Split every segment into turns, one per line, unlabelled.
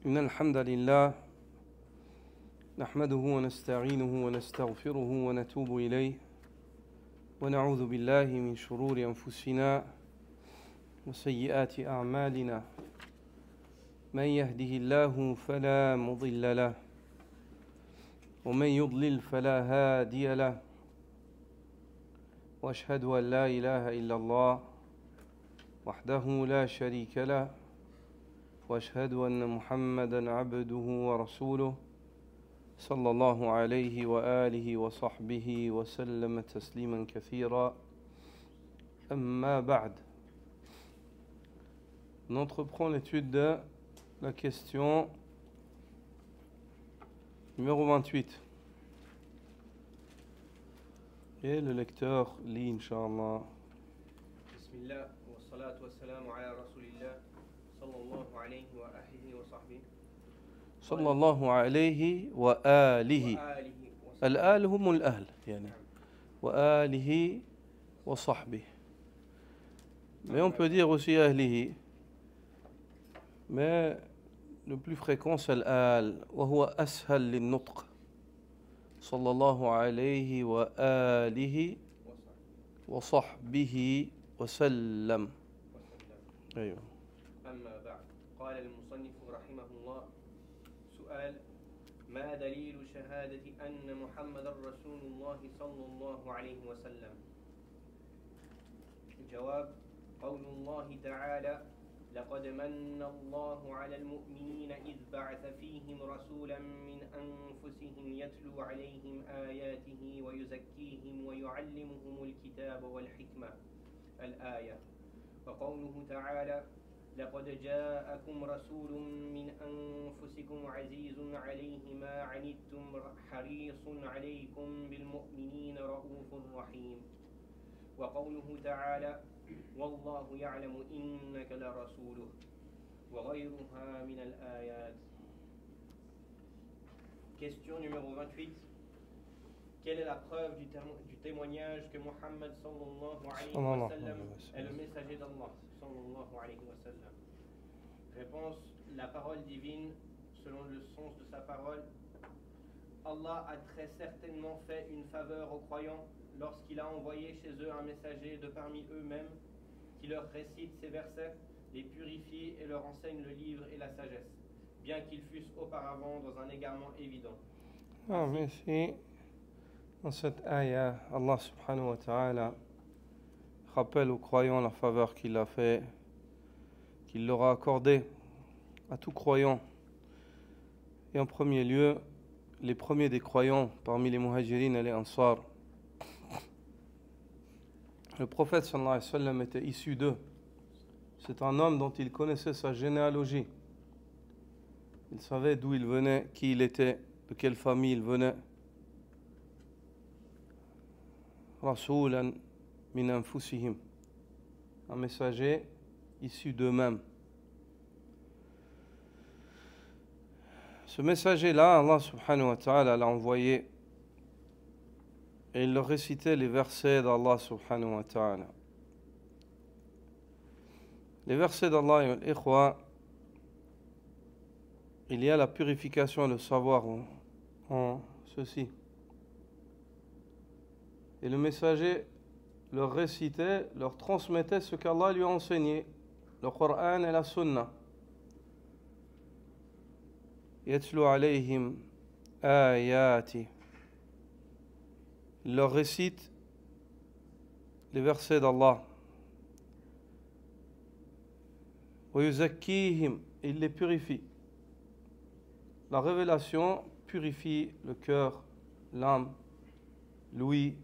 إن الحمد لله نحمده ونستعينه ونستغفره ونتوب إليه ونعوذ بالله من شرور أنفسنا وسيئات أعمالنا من يهده الله فلا مضل له ومن يضلل فلا هادي له وأشهد أن لا إله إلا الله وحده لا شريك له وأشهد أن محمدًا عبده ورسوله صلى الله عليه وآله وصحبه وسلم تسليما كثيرا أما بعد. On entreprend l'étude de la question numéro 28. Et le lecteur lit, Inch'Allah.
Bismillah, wa salatu wa salamu ala rasulillah, sallallahu alayhi wa alihi wa sahbihi.
صلى الله عليه وآله. الآل هم الأهل يعني وآله وصحبه. Mais on peut dire aussi أهله. Mais le plus fréquent c'est الآل وهو أسهل للنطق. صلى الله عليه وآله وصحبه وسلم. أيوه.
أما بعد قال المصنف رحمه الله سؤال ما دليل شهادة أن محمد رسول الله صلى الله عليه وسلم؟ الجواب قول الله تعالى لقد من الله على المؤمنين إذ بعث فيهم رسولا من أنفسهم يتلو عليهم آياته ويزكيهم ويعلمهم الكتاب والحكمة الآية. وقوله تعالى لقد جاءكم رسول من أنفسكم عزيز عليه ما عنتم حريص عليكم بالمؤمنين رؤوف رحيم. وقوله تعالى والله يعلم إنك لرسوله وغيرها من الآيات. Question numéro 28. Quelle est la preuve du témoignage que Muhammad sallallahu alayhi wa sallam est le messager d'Allah sallallahu alayhi wa sallam? Réponse, la parole divine selon le sens de sa parole. Allah a très certainement fait une faveur aux croyants lorsqu'il a envoyé chez eux un messager de parmi eux-mêmes qui leur récite ces versets, les purifie et leur enseigne le livre et la sagesse, bien qu'ils fussent auparavant dans un égarement évident.
Mais ici, dans cette ayah, Allah subhanahu wa ta'ala rappelle aux croyants la faveur qu'il a fait, qu'il leur a accordée à tout croyant. Et en premier lieu, les premiers des croyants parmi les muhajirin et les ansar. Le prophète sallallahu alayhi wa sallam était issu d'eux. C'est un homme dont il connaissait sa généalogie. Il savait d'où il venait, qui il était, de quelle famille il venait. Rasulan min anfusihim, un messager issu d'eux-mêmes. Ce messager-là, Allah subhanahu wa ta'ala l'a envoyé et il leur récitait les versets d'Allah subhanahu wa ta'ala. Les versets d'Allah, il y a la purification et le savoir en ceci. Et le messager leur récitait, leur transmettait ce qu'Allah lui a enseigné, le Coran et la Sunna. Yatlu alayhim ayati. Il leur récite les versets d'Allah. Wa yuzakkihim, il les purifie. La révélation purifie le cœur, l'âme, l'ouïe,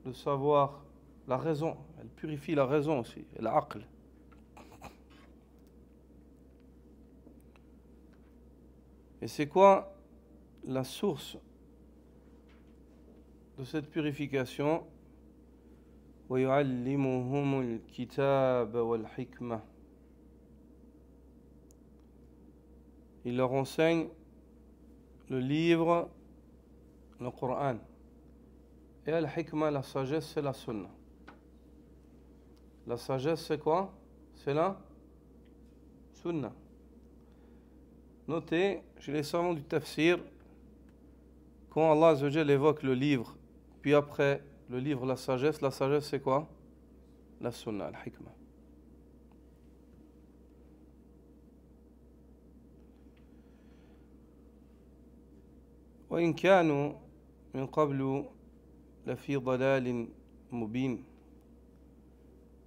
le savoir, la raison. Elle purifie la raison aussi, et l'aql. Et c'est quoi la source de cette purification? وَيُعَلِّمُهُمُ الْكِتَابَ وَالْحِكْمَةَ. Il leur enseigne le livre, le Coran. Et al-hikmah, la sagesse, c'est la sunna. La sagesse, c'est quoi? C'est la Sunna. Notez, chez les savants du tafsir, quand Allah Azza wa Jal évoque le livre, puis après le livre, la sagesse c'est quoi? La sunna, al-hikmah. وإن كانوا من قبل لفي ضلال مبين,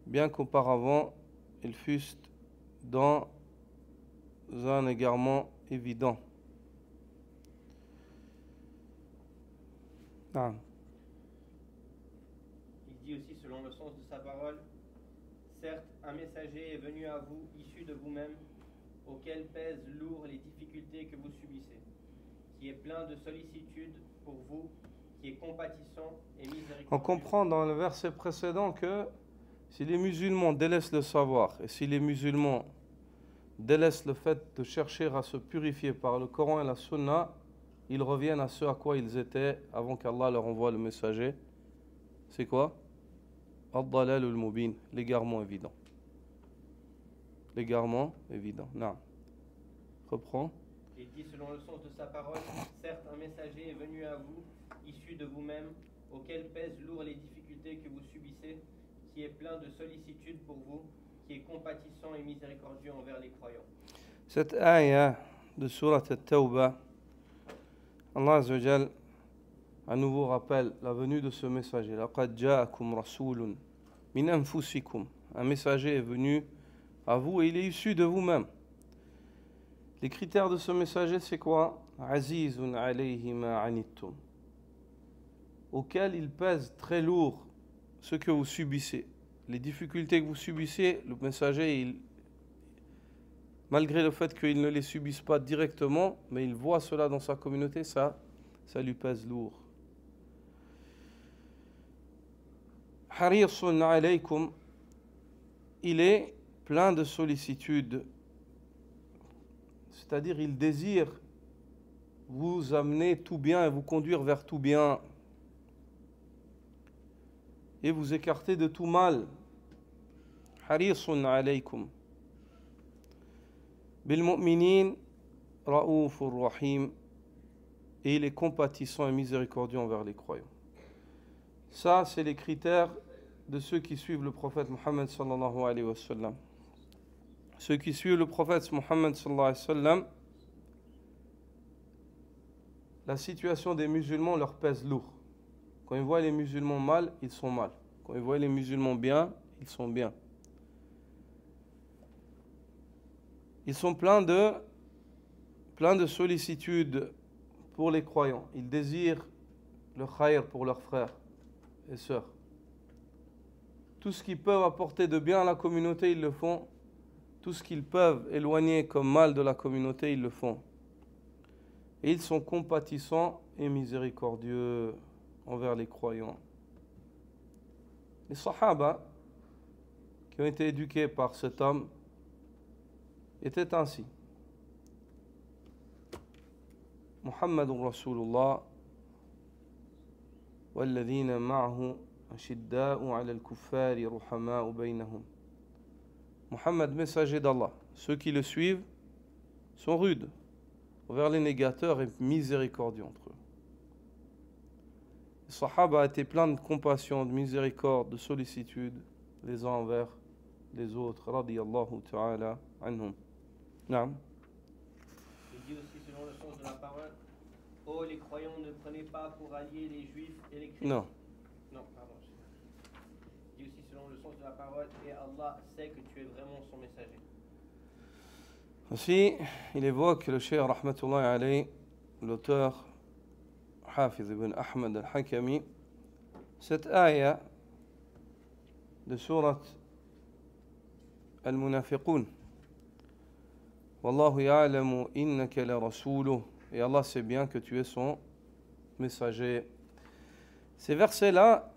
bien qu'auparavant ils fussent dans un égarement évident. Ah.
Il dit aussi, selon le sens de sa parole, certes, un messager est venu à vous, issu de vous-même, auquel pèsent lourd les difficultés que vous subissez, qui est plein de sollicitude pour vous, qui est compatissant et miséricordieux.
On comprend dans le verset précédent que si les musulmans délaissent le savoir et si les musulmans délaissent le fait de chercher à se purifier par le Coran et la Sunna, ils reviennent à ce à quoi ils étaient avant qu'Allah leur envoie le messager. C'est quoi? Ad-dalal al-mubin, l'égarement évident. L'égarement évident. Non. Reprends.
Il dit, selon le sens de sa parole, certes, un messager est venu à vous, issu de vous-même, auquel pèsent lourd les difficultés que vous subissez, qui est plein de sollicitude pour vous, qui est compatissant et miséricordieux envers les croyants.
Cette ayah de Surat At-Tawbah, Allah Azza wa Jal à nouveau rappelle la venue de ce messager. Laqad ja'akum rasulun min anfusikum. Un messager est venu à vous et il est issu de vous-même. Les critères de ce messager, c'est quoi? Azizun alayhi ma anittum. Auquel il pèse très lourd ce que vous subissez. Les difficultés que vous subissez, le messager, malgré le fait qu'il ne les subisse pas directement, mais il voit cela dans sa communauté, ça lui pèse lourd. Harisun alaykum, il est plein de sollicitude, c'est-à-dire il désire vous amener tout bien et vous conduire vers tout bien et vous écarter de tout mal. Harisun alaykum. Bil mu'minin ra'oufur rahim, et il est compatissant et miséricordieux envers les croyants. Ça, c'est les critères de ceux qui suivent le prophète Muhammad sallallahu alayhi wa sallam. Ceux qui suivent le prophète Muhammad sallallahu alayhi wa sallam, la situation des musulmans leur pèse lourd. Quand ils voient les musulmans mal, ils sont mal. Quand ils voient les musulmans bien, ils sont bien. Ils sont pleins de sollicitude pour les croyants. Ils désirent le khayr pour leurs frères et sœurs. Tout ce qu'ils peuvent apporter de bien à la communauté, ils le font. Tout ce qu'ils peuvent éloigner comme mal de la communauté, ils le font. Et ils sont compatissants et miséricordieux envers les croyants. Les Sahaba, qui ont été éduqués par cet homme, étaient ainsi. Muhammadun Rasulullah والذين معه أشداء على الكفار رحماء بينهم. Muhammad, messager d'Allah. Ceux qui le suivent sont rudes envers les négateurs et miséricordieux entre eux. Les Sahaba étaient pleins de compassion, de miséricorde, de sollicitude les uns envers les autres. Radiyallahu ta'ala anhum. Naam.
Il dit aussi, selon le sens de la parole, ô les croyants, ne prenez pas pour alliés les juifs et les chrétiens.
Non.
Non, pardon. Il dit aussi, selon le sens de la parole, et Allah sait que tu es vraiment son messager.
Aussi, il évoque le cheikh rahmatullahi alayhi, l'auteur Hafiz ibn Ahmad al-Hakami, cette ayah de surat al-Munafiqun. Wallahu ya'lamu innaka la rasuluh, et Allah sait bien que tu es son messager. Ces versets-là,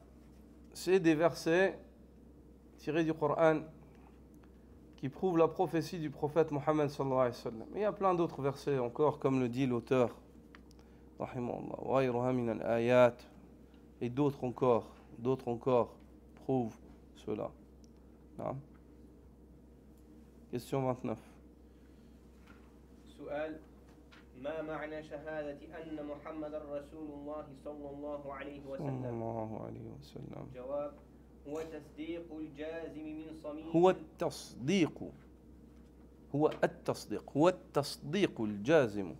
c'est des versets tirés du Coran qui prouvent la prophétie du prophète Muhammad sallallahu alayhi wa sallam. Il y a plein d'autres versets encore, comme le dit l'auteur, rahimahullah, wa ghayruha min al-ayat, et d'autres encore prouvent cela. Non? Question 29.
سؤال: ما معنى شهادة أن محمد رسول الله صلى الله عليه وسلم؟ جواب: هو تصديق الجازم من صميم.
هو التصديق الجازم.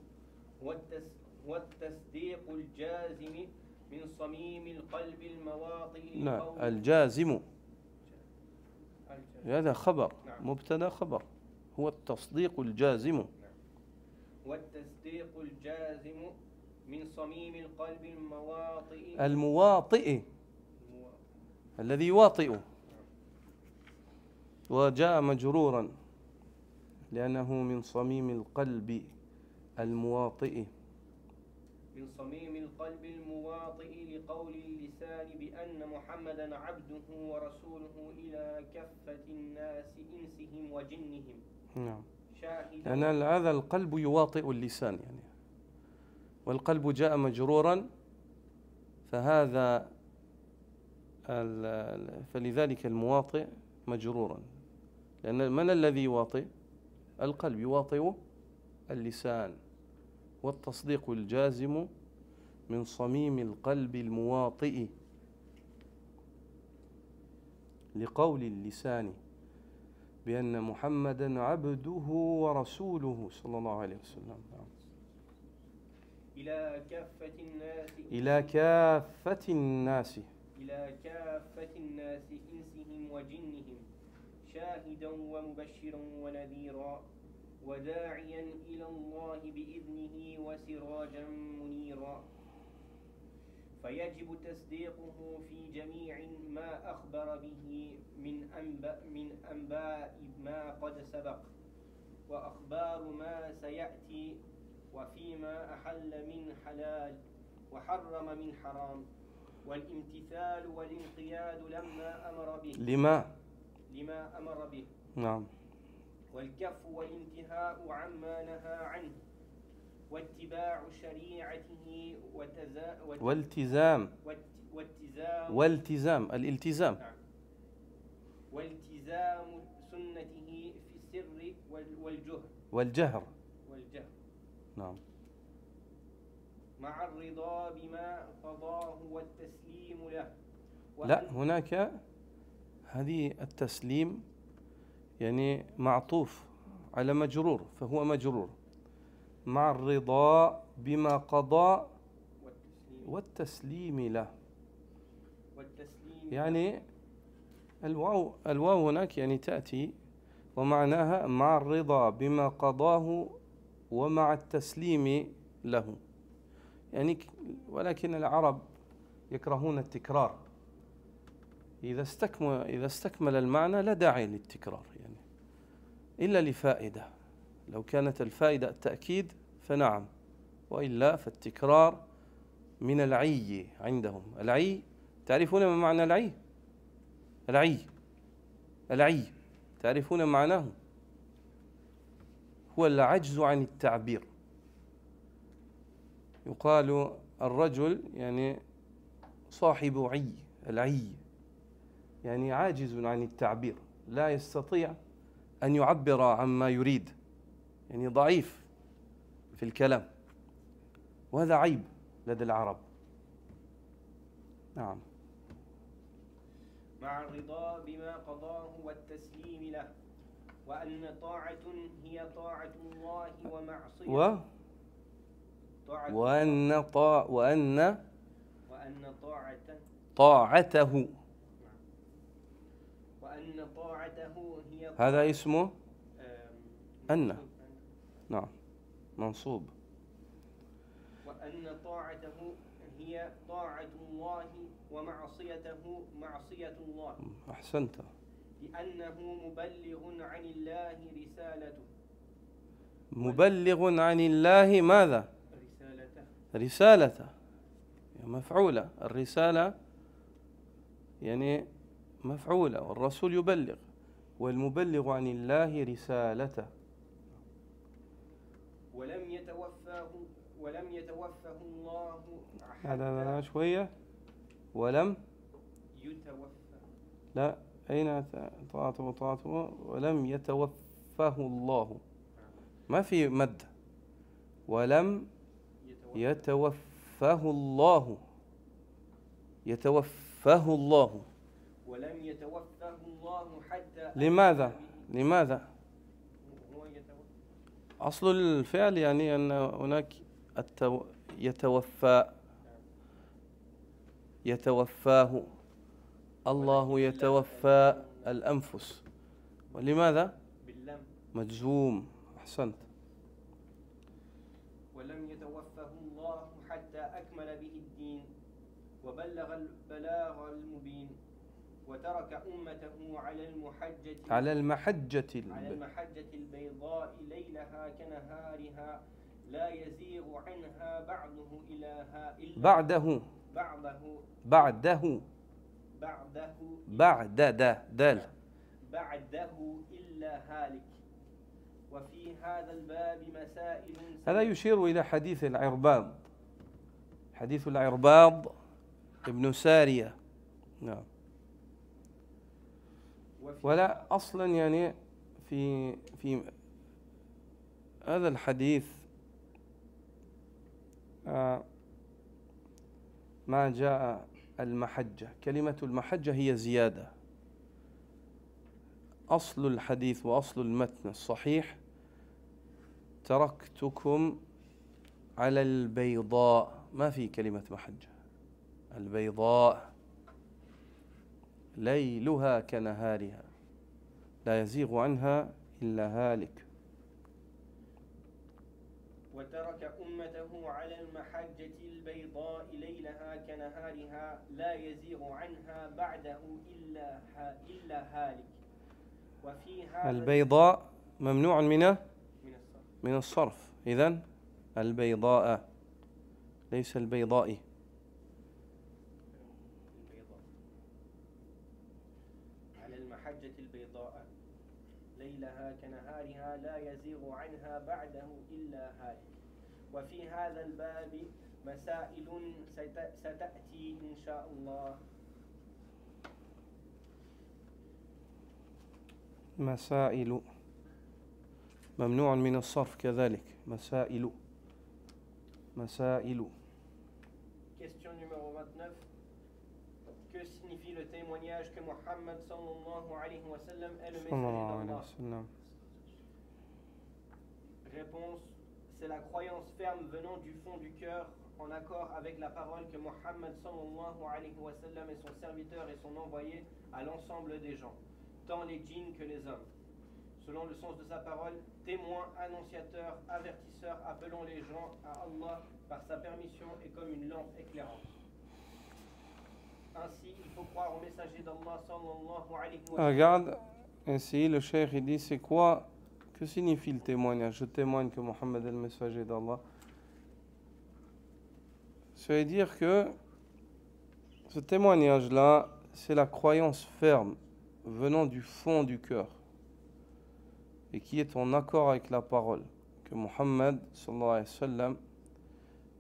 هو التصديق الجازم من صميم القلب المواطئ.
لا، الجازم هذا خبر. نعم. مبتدا خبر. هو التصديق الجازم. نعم.
هو التصديق الجازم من صميم القلب
المواطئ الذي يواطئ. وجاء مجرورا لأنه من صميم القلب المواطئ.
من صميم القلب المواطئ لقول اللسان بأن محمدا عبده ورسوله إلى كافة الناس إنسهم وجنهم.
نعم. لأن هذا القلب يواطئ اللسان يعني، والقلب جاء مجرورا، فلذلك المواطئ مجرورا، لأن من الذي يواطئ؟ القلب يواطئ اللسان. والتصديق الجازم من صميم القلب المواطئ لقول اللسان بأن محمدا عبده ورسوله صلى الله عليه وسلم.
إلى كافة الناس.
إلى كافة الناس.
إلى كافة الناس إنسهم وجنهم شاهدا ومبشرا ونذيرا وداعيا إلى الله بإذنه وسراجا منيرا. فيجب تصديقه في جميع ما أخبر به من أنباء ما قد سبق وأخبار ما سيأتي، وفيما أحل من حلال وحرم من حرام، والامتثال والانقياد لما أمر به.
نعم.
والكف والانتهاء عما نهى عنه، واتباع شريعته
والتزام الالتزام.
نعم. والتزام سنته في السر
والجهر.
نعم. مع الرضا بما قضاه والتسليم له.
لا، هناك هذه التسليم يعني معطوف على مجرور، فهو مجرور. مع الرضا بما قضى والتسليم له. يعني الواو هناك يعني تأتي ومعناها مع الرضا بما قضاه ومع التسليم له يعني. ولكن العرب يكرهون التكرار. إذا استكمل المعنى لا داعي للتكرار يعني، إلا لفائدة. لو كانت الفائدة التأكيد فنعم، وإلا فالتكرار من العي عندهم. العي، تعرفون ما معنى العي؟ العي تعرفون معناه؟ هو العجز عن التعبير. يقال الرجل يعني صاحب عي. العي يعني عاجز عن التعبير، لا يستطيع أن يعبر عما يريد، يعني ضعيف في الكلام، وهذا عيب لدى العرب. نعم.
مع الرضا بما قضاه والتسليم له، وأن طاعة هي طاعة الله ومعصيته.
وأن
طاعته. وأن طاعته هي
هذا اسمه أن. نعم، منصوب.
وأن طاعته هي طاعة الله ومعصيته معصية الله.
أحسنت.
لأنه مبلغ عن الله رسالته.
مبلغ عن الله ماذا؟ رسالته. مفعولة. الرسالة يعني مفعولة، والرسول يبلغ، والمبلغ عن الله رسالته.
ولم يتوفه الله
هذا شوية. ولم
يتوفى.
لا، أين طاعته؟ ولم يتوفه الله، ما في مد ولم يتوفه الله يتوفاه الله.
ولم يتوفه الله حتى
لماذا أصل الفعل يعني أن هناك يتوفاه الله يتوفى الأنفس. ولماذا
باللم
مجزوم؟ أحسنت.
ولم يتوفه الله حتى أكمل به الدين وبلغ البلاغ المبين وترك أمته على المحجة البيضاء ليلها كنهارها لا يزيغ عنها بعده إلا هالك. وفي هذا الباب مسائل.
هذا يشير إلى حديث العرباض ابن سارية. نعم. ولا أصلا يعني في هذا الحديث ما جاء المحجة. كلمة المحجة هي زيادة. أصل الحديث وأصل المتن الصحيح تركتكم على البيضاء، ما في كلمة محجة. البيضاء ليلها كنهارها لا يزيغ عنها إلا هالك.
وترك أمته على المحجة البيضاء ليلها كنهارها لا يزيغ عنها بعده إلا هالك. وفي هذا
البيضاء ممنوع من الصرف. إذن البيضاء ليس البيضاء.
على المحجة البيضاء ليلها كنهارها لا يزيغ عنها بعده إلا هالك. وفي هذا الباب مسائل ستأتي إن شاء الله.
مسائل ممنوع من الصرف كذلك. مسائل.
Question numéro 29. Que signifie le témoignage que Mohammed sallallahu alayhi wa sallam est le messager d'Allah? Réponse: c'est la croyance ferme venant du fond du cœur en accord avec la parole que Mohammed sallallahu alayhi wa sallam est son serviteur et son envoyé à l'ensemble des gens, tant les djinns que les hommes. Selon le sens de sa parole, témoin, annonciateur, avertisseur, appelant les gens à Allah par sa permission et comme une lampe éclairante. Ainsi, il faut croire au messager d'Allah sallallahu alayhi wa sallam.
Regarde, ainsi le cheikh il dit c'est quoi, que signifie le témoignage? Je témoigne que Mohammed est le messager d'Allah. Ça veut dire que ce témoignage-là, c'est la croyance ferme venant du fond du cœur et qui est en accord avec la parole que Mohammed sallallahu alayhi wa sallam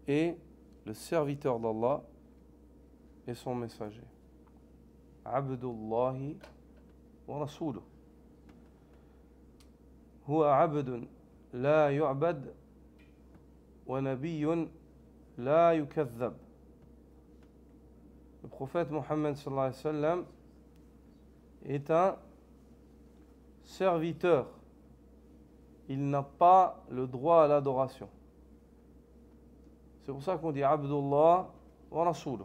est le serviteur d'Allah et son messager. Abdullahi wa rasuluh. Huwa abdun la yu'bad wa nabiyyun la yukazzab. Le prophète Mohammed sallallahu alayhi wa sallam est un serviteur. Il n'a pas le droit à l'adoration. C'est pour ça qu'on dit Abdullah wa Rasuluh.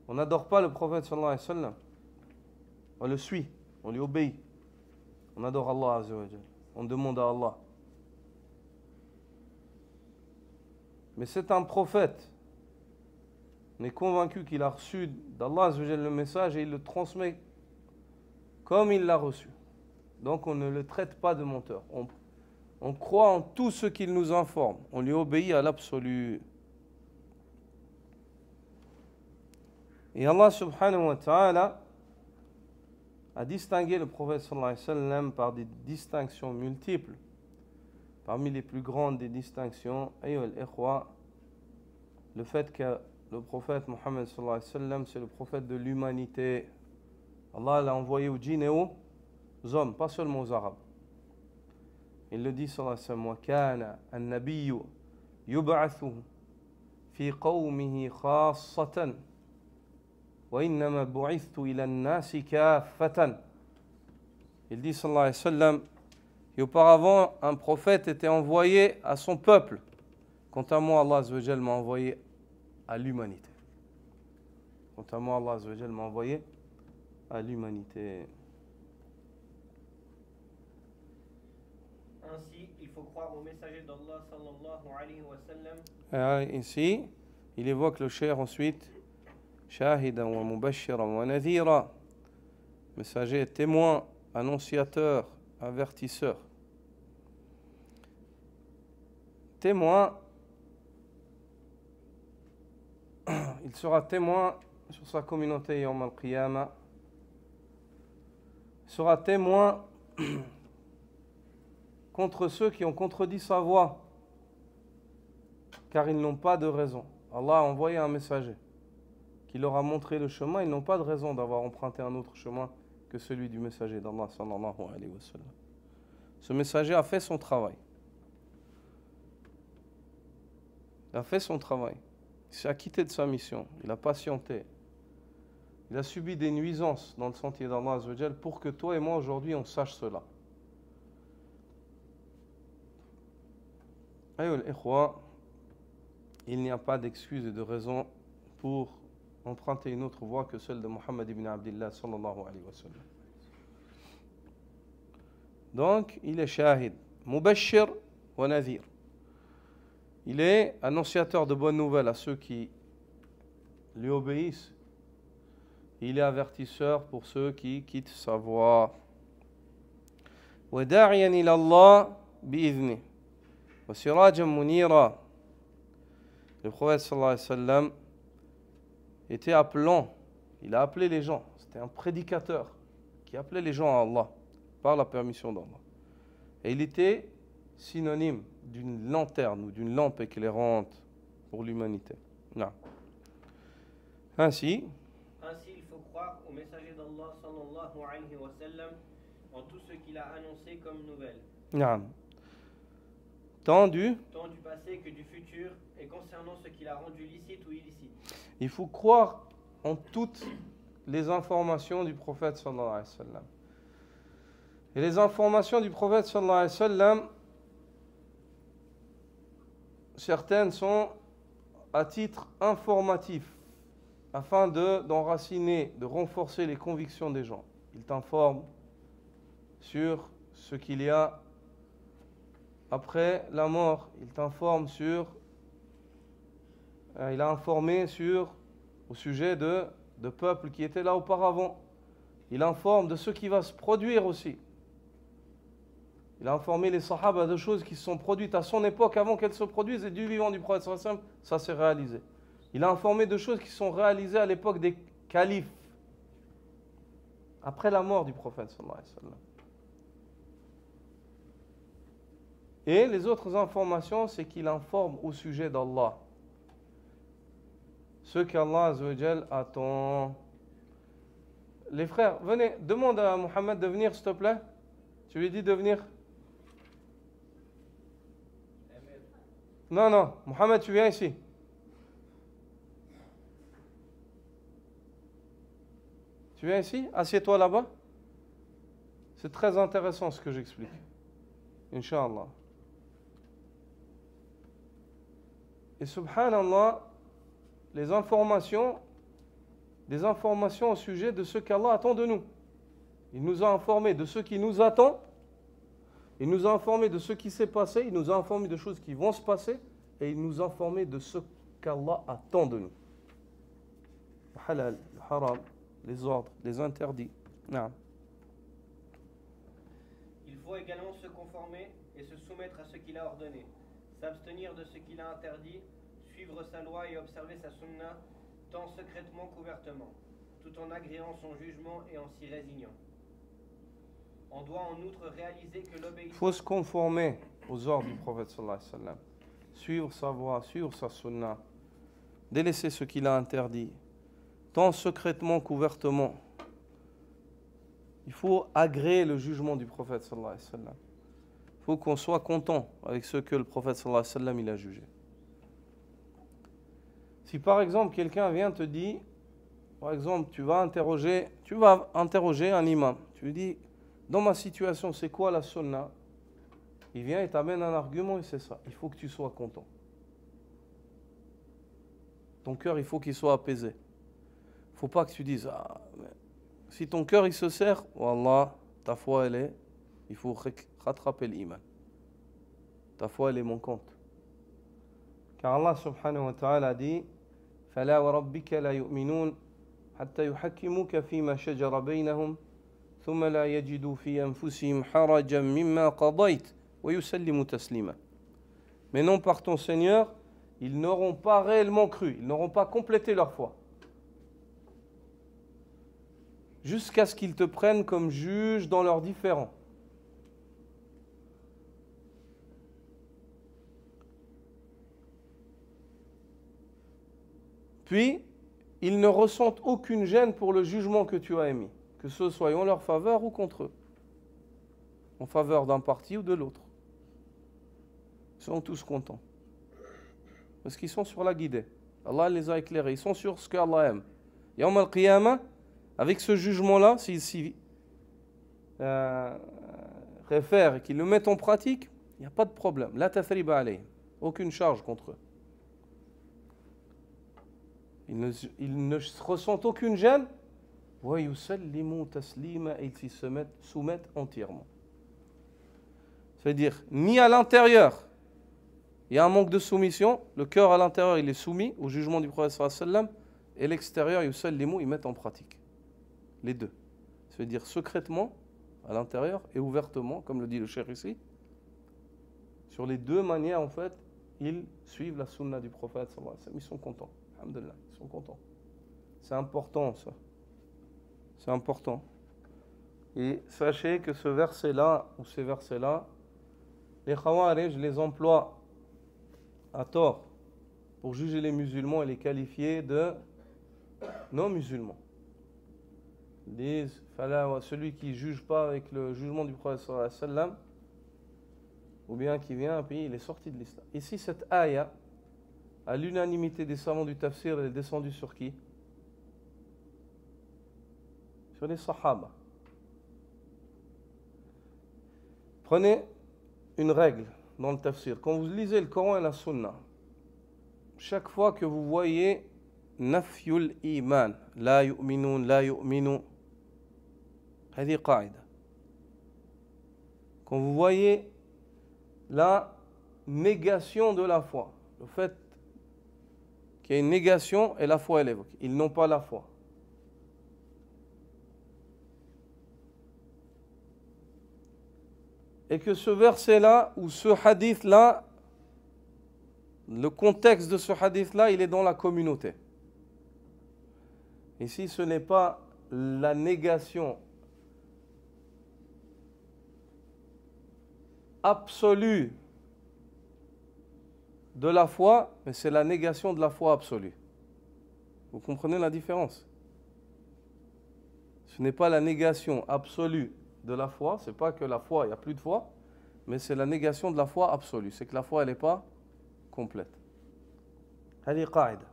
On n'adore pas le prophète sallallahu alayhi wa sallam. On le suit, on lui obéit. On adore Allah azza wa jalla. On demande à Allah. Mais c'est un prophète. On est convaincu qu'il a reçu d'Allah azza wa jalla le message et il le transmet comme il l'a reçu. Donc on ne le traite pas de menteur. On croit en tout ce qu'il nous informe. On lui obéit à l'absolu. Et Allah subhanahu wa ta'ala a distingué le prophète sallallahu alayhi wa sallam par des distinctions multiples. Parmi les plus grandes des distinctions, le fait que le prophète Mohammed sallallahu alayhi wa sallam, c'est le prophète de l'humanité. Allah l'a envoyé aux djinns et aux hommes, pas seulement aux arabes. Il le dit sallallahu alayhi wa sallam, وَكَانَ النَّبِيُّ يُبْعَثُ فِي قَوْمِهِ خَاصَّةً وَإِنَّمَا بُعِثْتُ إِلَى النَّاسِ كَافَّةً. Il dit sallallahu alayhi wa sallam, et auparavant un prophète était envoyé à son peuple. Quant à moi, Allah azza wa jalla m'a envoyé à l'humanité. Quant à moi, Allah azza wa jalla m'a envoyé à l'humanité.
Ainsi, il faut croire au messager d'Allah sallallahu alayhi wa sallam.
Ici, il évoque le cheikh ensuite, shahidan wa mubashiran wa nadhira, messager, témoin, annonciateur, avertisseur. Témoin, il sera témoin sur sa communauté Yawm al-Qiyamah. Il sera témoin contre ceux qui ont contredit sa voix, car ils n'ont pas de raison. Allah a envoyé un messager qui leur a montré le chemin. Ils n'ont pas de raison d'avoir emprunté un autre chemin que celui du messager d'Allah sallallahu alayhi wa sallam. Ce messager a fait son travail. Il a fait son travail. Il s'est acquitté de sa mission. Il a patienté. Il a subi des nuisances dans le sentier d'Allah azza wa jalla pour que toi et moi aujourd'hui on sache cela. Ayoul ikhwa, il n'y a pas d'excuse et de raison pour emprunter une autre voie que celle de Muhammad ibn Abdillah sallallahu alayhi wa sallam. Donc, il est shahid, mubashir wa nadhir. Il est annonciateur de bonnes nouvelles à ceux qui lui obéissent. Il est avertisseur pour ceux qui quittent sa voie. Wa da'iyan ila Allah bi'idhnih wa sirajan munira. Le prophète sallallahu alayhi wa sallam était appelant, il a appelé les gens, c'était un prédicateur qui appelait les gens à Allah par la permission d'Allah. Et il était synonyme d'une lanterne ou d'une lampe éclairante pour l'humanité. Non. Ainsi,
il faut croire au messager d'Allah sallallahu alayhi wa sallam en tout ce qu'il a annoncé comme nouvelle.
non. Tant du
passé que du futur et concernant ce qu'il a rendu licite ou illicite.
Il faut croire en toutes les informations du prophète sallallahu alayhi wa sallam. Et les informations du prophète sallallahu alayhi wa sallam, certaines sont à titre informatif, afin d'enraciner, de renforcer les convictions des gens. Il t'informe sur ce qu'il y a après la mort. Il t'informe il a informé au sujet de peuples qui étaient là auparavant. Il informe de ce qui va se produire aussi. Il a informé les sahaba de choses qui se sont produites à son époque avant qu'elles se produisent, et du vivant du prophète sallallahu alayhi wa sallam, ça s'est réalisé. Il a informé de choses qui sont réalisées à l'époque des califes, après la mort du prophète sallallahu alayhi wa sallam. Et les autres informations, c'est qu'il informe au sujet d'Allah. Ce qu'Allah azza wa jal attend. Les frères, venez, demande à Mohammed de venir, s'il te plaît. Tu lui dis de venir. Non, Mohammed, tu viens ici. Tu viens ici, assieds-toi là-bas. C'est très intéressant ce que j'explique. Inch'Allah. Et subhanallah, des informations au sujet de ce qu'Allah attend de nous. Il nous a informés de ce qui nous attend. Il nous a informés de ce qui s'est passé. Il nous a informés de choses qui vont se passer. Et il nous a informés de ce qu'Allah attend de nous. Le halal, le haram, les ordres, les interdits. Non.
Il faut également se conformer et se soumettre à ce qu'il a ordonné, s'abstenir de ce qu'il a interdit, suivre sa loi et observer sa sunna, tant secrètement qu'ouvertement, tout en agréant son jugement et en s'y résignant. On doit en outre réaliser que l'obéissance...
Il faut se conformer aux ordres du prophète sallallahu alayhi wa sallam. Suivre sa voie, suivre sa sunna, délaisser ce qu'il a interdit, tant secrètement qu'ouvertement. Il faut agréer le jugement du prophète sallallahu alayhi wa sallam. Il faut qu'on soit content avec ce que le prophète sallallahu alayhi wa sallam il a jugé. Si par exemple quelqu'un vient te dit, par exemple tu vas interroger un imam, tu lui dis, dans ma situation c'est quoi la sunna? Il vient et t'amène un argument et c'est ça. Il faut que tu sois content. Ton cœur il faut qu'il soit apaisé. Il ne faut pas que tu dises, ah, mais si ton cœur il se serre, wallah, ta foi elle est, il faut rattraper l'iman. Ta foi elle est manquante. Car Allah subhanahu wa ta'ala dit فَلَا وَرَبِّكَ لَا يُؤْمِنُونَ حَتَّى يُحَكِّمُوكَ فِي مَا شَجَرَ بَيْنَهُمْ ثُمَّ لَا يَجِدُوا فِي أَنفُسِهِمْ حَرَجًا مِمَّا قَضَيْتَ وَيُسَلِّمُوا تَسْلِيمًا. Mais non, par ton Seigneur, ils n'auront pas réellement cru, ils n'auront pas complété leur foi. Jusqu'à ce qu'ils te prennent comme juge dans leurs différends. Puis, ils ne ressentent aucune gêne pour le jugement que tu as émis, que ce soit en leur faveur ou contre eux, en faveur d'un parti ou de l'autre. Ils sont tous contents. Parce qu'ils sont sur la guidée. Allah les a éclairés, ils sont sur ce qu'Allah aime. Yawm al-Qiyamah, avec ce jugement-là, s'ils s'y réfèrent et qu'ils le mettent en pratique, il n'y a pas de problème. La tathriba alayhim, aucune charge contre eux. Ils ne ressentent aucune gêne. Et ils se soumettent entièrement. C'est-à-dire, ni à l'intérieur, il y a un manque de soumission, le cœur à l'intérieur, il est soumis au jugement du prophète sallallahu alayhi wa sallam, et l'extérieur, ils mettent en pratique. Les deux. C'est-à-dire secrètement, à l'intérieur, et ouvertement, comme le dit le cheikh ici. Sur les deux manières, en fait, ils suivent la sunna du prophète sallallahu alayhi wa sallam. Ils sont contents. Alhamdulillah, ils sont contents. C'est important, ça. C'est important. Et sachez que ce verset-là, ou ces versets-là, les Khawarij les emploient à tort pour juger les musulmans et les qualifier de non-musulmans. Ils disent, celui qui ne juge pas avec le jugement du prophète sallallahu alayhi wa sallam, ou bien qui vient et puis il est sorti de l'islam. Ici, cette ayah, à l'unanimité des savants du tafsir, elle est descendue sur qui? Sur les sahaba. Prenez une règle dans le tafsir. Quand vous lisez le Coran et la Sunna, chaque fois que vous voyez nafyul iman, la yu'minun, la yu'minu, hadi qaïda. Quand vous voyez la négation de la foi, le fait qu'il y a une négation et la foi elle évoque. Ils n'ont pas la foi. Et que ce verset-là, ou ce hadith-là, le contexte de ce hadith-là, il est dans la communauté. Ici, ce n'est pas la négation absolue de la foi, mais c'est la négation de la foi absolue. Vous comprenez la différence? Ce n'est pas la négation absolue de la foi, c'est pas que la foi, il n'y a plus de foi, mais c'est la négation de la foi absolue. C'est que la foi, elle n'est pas complète. Hadi qaïda.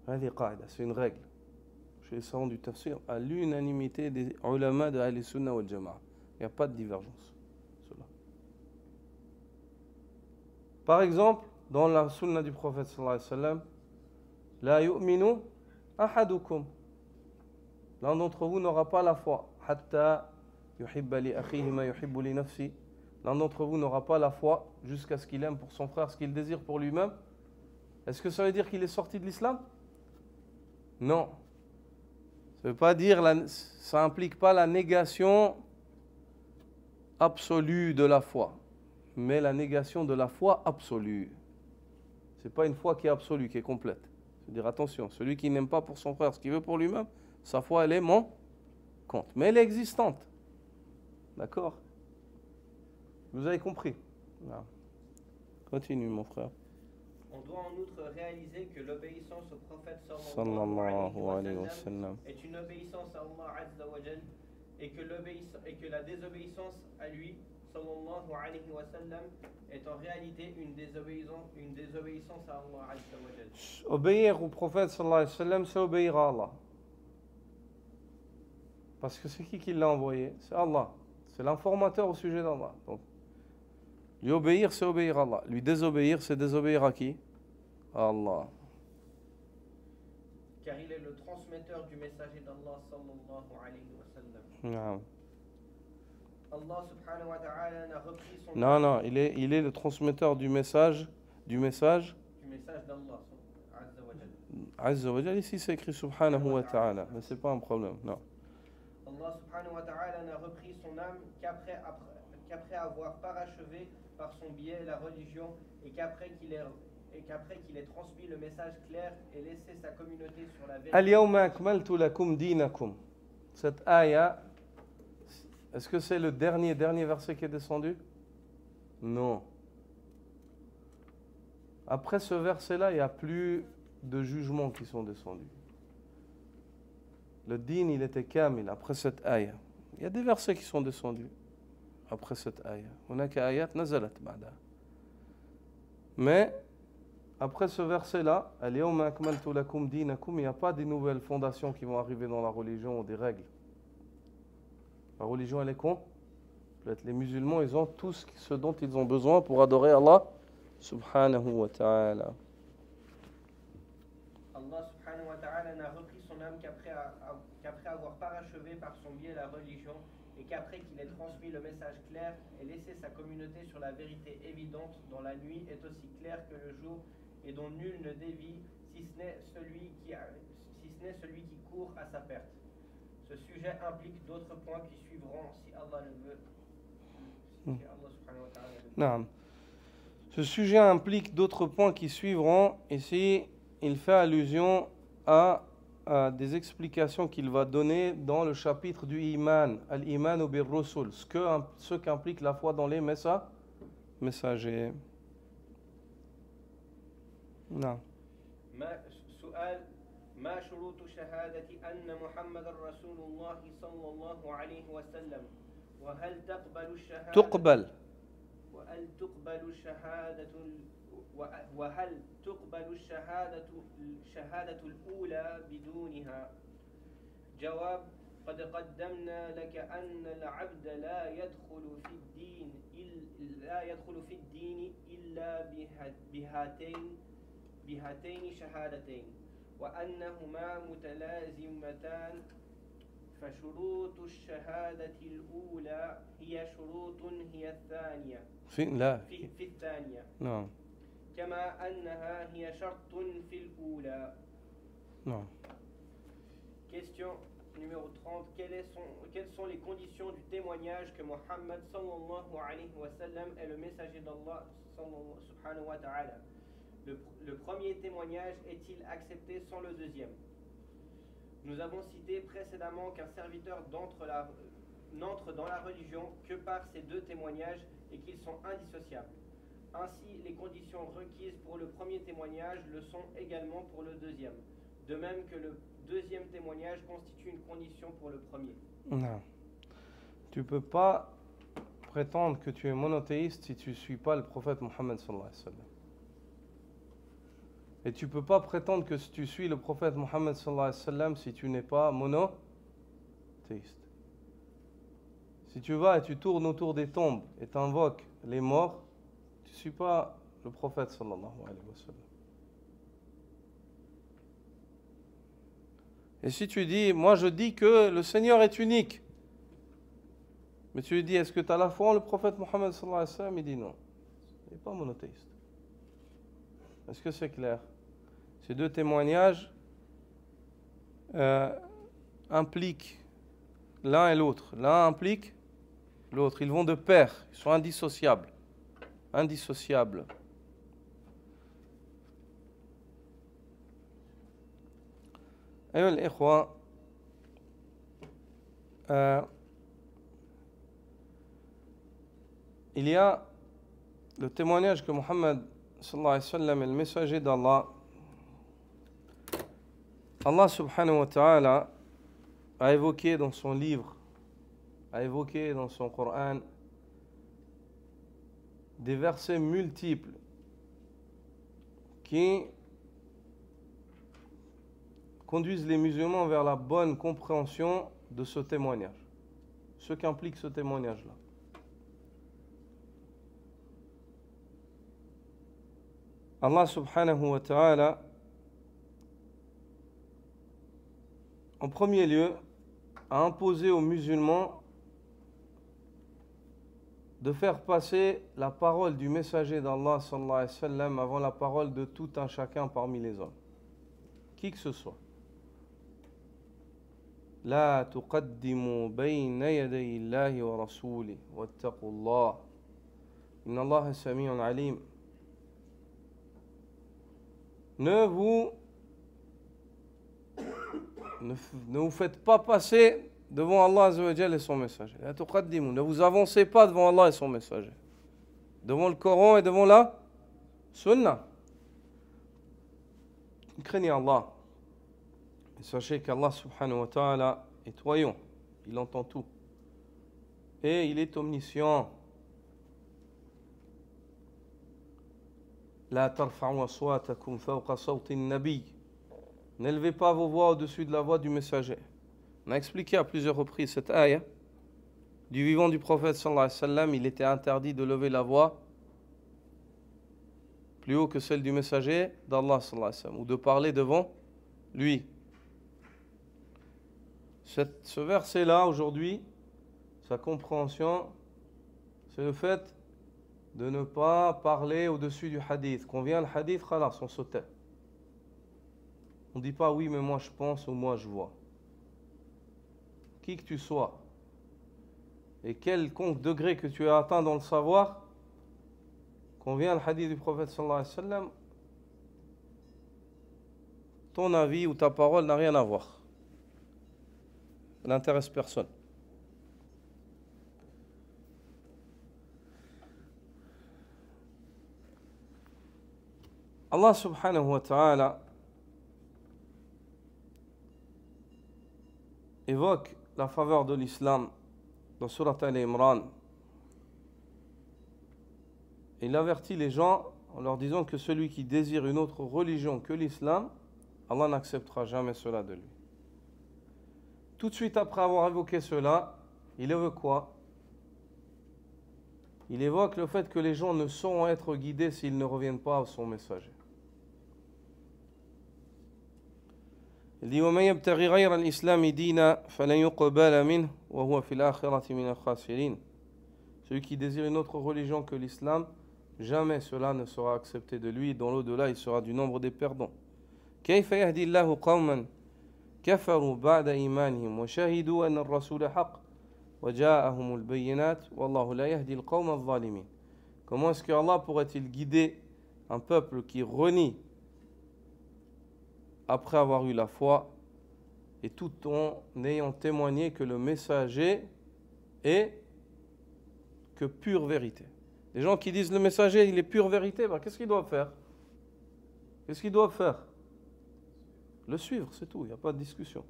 Hadi qaïda, c'est une règle. Chez les savants du tafsir, à l'unanimité des ulama de Ahl Sunnah wal Jama'a. Il n'y a pas de divergence. Par exemple, dans la sunna du prophète sallallahu alayhi wa sallam, la yu'minu ahadukum. L'un d'entre vous n'aura pas la foi. Hatta yuhibba li akhihi ma yuhibbu li nafsi. L'un d'entre vous n'aura pas la foi jusqu'à ce qu'il aime pour son frère ce qu'il désire pour lui-même. Est-ce que ça veut dire qu'il est sorti de l'islam? Non. Ça veut pas dire, ça implique pas la négation absolue de la foi, mais la négation de la foi absolue. Ce n'est pas une foi qui est absolue, qui est complète. C'est-à-dire, attention, celui qui n'aime pas pour son frère ce qu'il veut pour lui-même, sa foi, elle est manquante. Mais elle est existante. D'accord? Vous avez compris? Non. Continue, mon frère.
On doit en outre réaliser que l'obéissance au prophète
sallallahu alayhi wa sallam
est une obéissance à Allah Azza wa Jal et que la désobéissance à lui, sallallahu alayhi wa sallam, est en réalité une désobéissance à Allah azza wa jalla.
Obéir au prophète sallallahu alayhi wa sallam, c'est obéir à Allah. Parce que c'est qui l'a envoyé? C'est Allah. C'est l'informateur au sujet d'Allah. Donc, lui obéir, c'est obéir à Allah. Lui désobéir, c'est désobéir à qui? À Allah.
Car il est le transmetteur du messager d'Allah sallallahu alayhi wa sallam.
Non.
Allah subhanahu wa ta'ala n'a repris son...
Non, il est le transmetteur du message
d'Allah
azza wa jalla. Ici c'est écrit subhanahu wa ta'ala, mais c'est pas un problème, non.
Allah subhanahu wa ta'ala n'a repris son âme qu'après avoir parachevé par son biais la religion et qu'après qu'il ait transmis le message clair et laissé sa communauté sur la vérité.
Al-yawma akmaltu lakum dinakum. Cette ayah, est-ce que c'est le dernier verset qui est descendu? Non. Après ce verset-là, il n'y a plus de jugements qui sont descendus. Le din, il était kamil après cette ayah. Il y a des versets qui sont descendus après cette ayah. Hunaka ayat nazalat ba'da. Mais après ce verset-là, al-yawma akmaltu lakum dinakum, il n'y a pas de nouvelles fondations qui vont arriver dans la religion ou des règles. La religion, elle est complète. Les musulmans, ils ont tout ce dont ils ont besoin pour adorer Allah subhanahu wa ta'ala.
Allah subhanahu wa ta'ala n'a repris son âme qu'après avoir parachevé par son biais la religion et qu'après qu'il ait transmis le message clair et laissé sa communauté sur la vérité évidente dont la nuit est aussi claire que le jour et dont nul ne dévie si ce n'est celui qui court à sa perte. Ce sujet implique d'autres points qui suivront si Allah le veut. Si Allah subhanahu wa ta'ala le veut.
Non. Ce sujet implique d'autres points qui suivront. Ici, il fait allusion à des explications qu'il va donner dans le chapitre du iman, al-iman bir rusul, ce qu'implique la foi dans les messagers. Non.
ما شروط شهادة أن محمد رسول الله صلى الله عليه وسلم وهل تقبل الشهادة وهل تقبل الشهادة الأولى بدونها؟ جواب: قد قدمنا لك أن العبد لا يدخل في الدين إلا بهاتين شهادتين وأنهما متلازمتان فشروط الشهادة الأولى هي شروط هي الثانية في الثانية
نعم
كما أنها هي شرط في الأولى.
نعم.
Question numéro 30. Quelles sont les conditions du témoignage que Mohammed sallallahu alayhi wa sallam est le messager d'Allah subhanahu wa ta'ala? Le premier témoignage est-il accepté sans le deuxième? Nous avons cité précédemment qu'un serviteur n'entre dans la religion que par ces deux témoignages et qu'ils sont indissociables. Ainsi, les conditions requises pour le premier témoignage le sont également pour le deuxième. De même que le deuxième témoignage constitue une condition pour le premier.
Non. Tu ne peux pas prétendre que tu es monothéiste si tu ne suis pas le prophète Mohammed sallallahu alayhi wa sallam. Et tu ne peux pas prétendre que tu suis le prophète Mohammed sallallahu alayhi wa sallam si tu n'es pas monothéiste. Si tu vas et tu tournes autour des tombes et tu invoques les morts, tu ne suis pas le prophète sallallahu alayhi wa sallam. Et si tu dis, moi je dis que le Seigneur est unique, mais tu lui dis, est-ce que tu as la foi en le prophète Mohammed sallallahu alayhi wa sallam? Il dit non, il n'est pas monothéiste. Est-ce que c'est clair? Ces deux témoignages impliquent l'un et l'autre. L'un implique l'autre. Ils vont de pair. Ils sont indissociables. Indissociables. أيها الإخوة il y a le témoignage que Mohammed sallallahu alayhi wa sallam est le messager d'Allah. Allah subhanahu wa ta'ala a évoqué dans son livre a évoqué dans son Coran des versets multiples qui conduisent les musulmans vers la bonne compréhension de ce témoignage, ce qu'implique ce témoignage-là. Allah subhanahu wa ta'ala, en premier lieu, a imposé aux musulmans de faire passer la parole du messager d'Allah sallallahu alayhi wa sallam avant la parole de tout un chacun parmi les hommes, qui que ce soit. La tuqaddimu bayna yaday Allahi wa rasoulih wattaqullah inna Allaha sami'un alim. Ne vous faites pas passer devant Allah Azza wa Jalla et son messager. La tuqaddimu, ne vous avancez pas devant Allah et son messager, devant le Coran et devant la Sunna. Craignez Allah. Et sachez qu'Allah subhanahu wa ta'ala est voyant, il entend tout. Et il est omniscient. La tarfa'u aswatakum fawqa sawti an-nabi. N'élevez pas vos voix au-dessus de la voix du messager. On a expliqué à plusieurs reprises cette ayah. Du vivant du prophète sallallahu alayhi wa sallam, il était interdit de lever la voix plus haut que celle du messager d'Allah sallallahu alayhi wa sallam, ou de parler devant lui. Ce verset-là, aujourd'hui, sa compréhension, c'est le fait de ne pas parler au-dessus du hadith. Quand vient le hadith, khalas, on se tait. On ne dit pas oui, mais moi je pense ou moi je vois. Qui que tu sois, et quelconque degré que tu as atteint dans le savoir, quand vient le hadith du prophète sallallahu alayhi wa sallam, ton avis ou ta parole n'a rien à voir. Ça n'intéresse personne. Allah subhanahu wa ta'ala évoque la faveur de l'islam dans Surat Al-Imran. Il avertit les gens en leur disant que celui qui désire une autre religion que l'islam, Allah n'acceptera jamais cela de lui. Tout de suite après avoir évoqué cela, il évoque quoi? Il évoque le fait que les gens ne sauront être guidés s'ils ne reviennent pas à son messager. Il dit وَمَنْ يَبْتَغِ غَيْرَ الْإِسْلَامِ دِينًا فَلَنْ يُقْبَلَ مِنْهُ وَهُوَ فِي الْآخِرَةِ مِنَ الْخَاسِرِينَ. Celui qui désire une autre religion que l'islam, jamais cela ne sera accepté de lui. Dans l'au-delà, il sera du nombre des perdants. كيف يهدي الله قوما كفروا بعد إيمانهم وشهدوا أن الرسول حق وجاءهم البينات والله لا يهدي القوم الظالمين. Comment est-ce que Allah pourrait-il guider un peuple qui renie après avoir eu la foi et tout en ayant témoigné que le messager est que pure vérité? Les gens qui disent le messager il est pure vérité, ben, qu'est-ce qu'ils doivent faire? Qu'est-ce qu'ils doivent faire? Le suivre, c'est tout, il n'y a pas de discussion.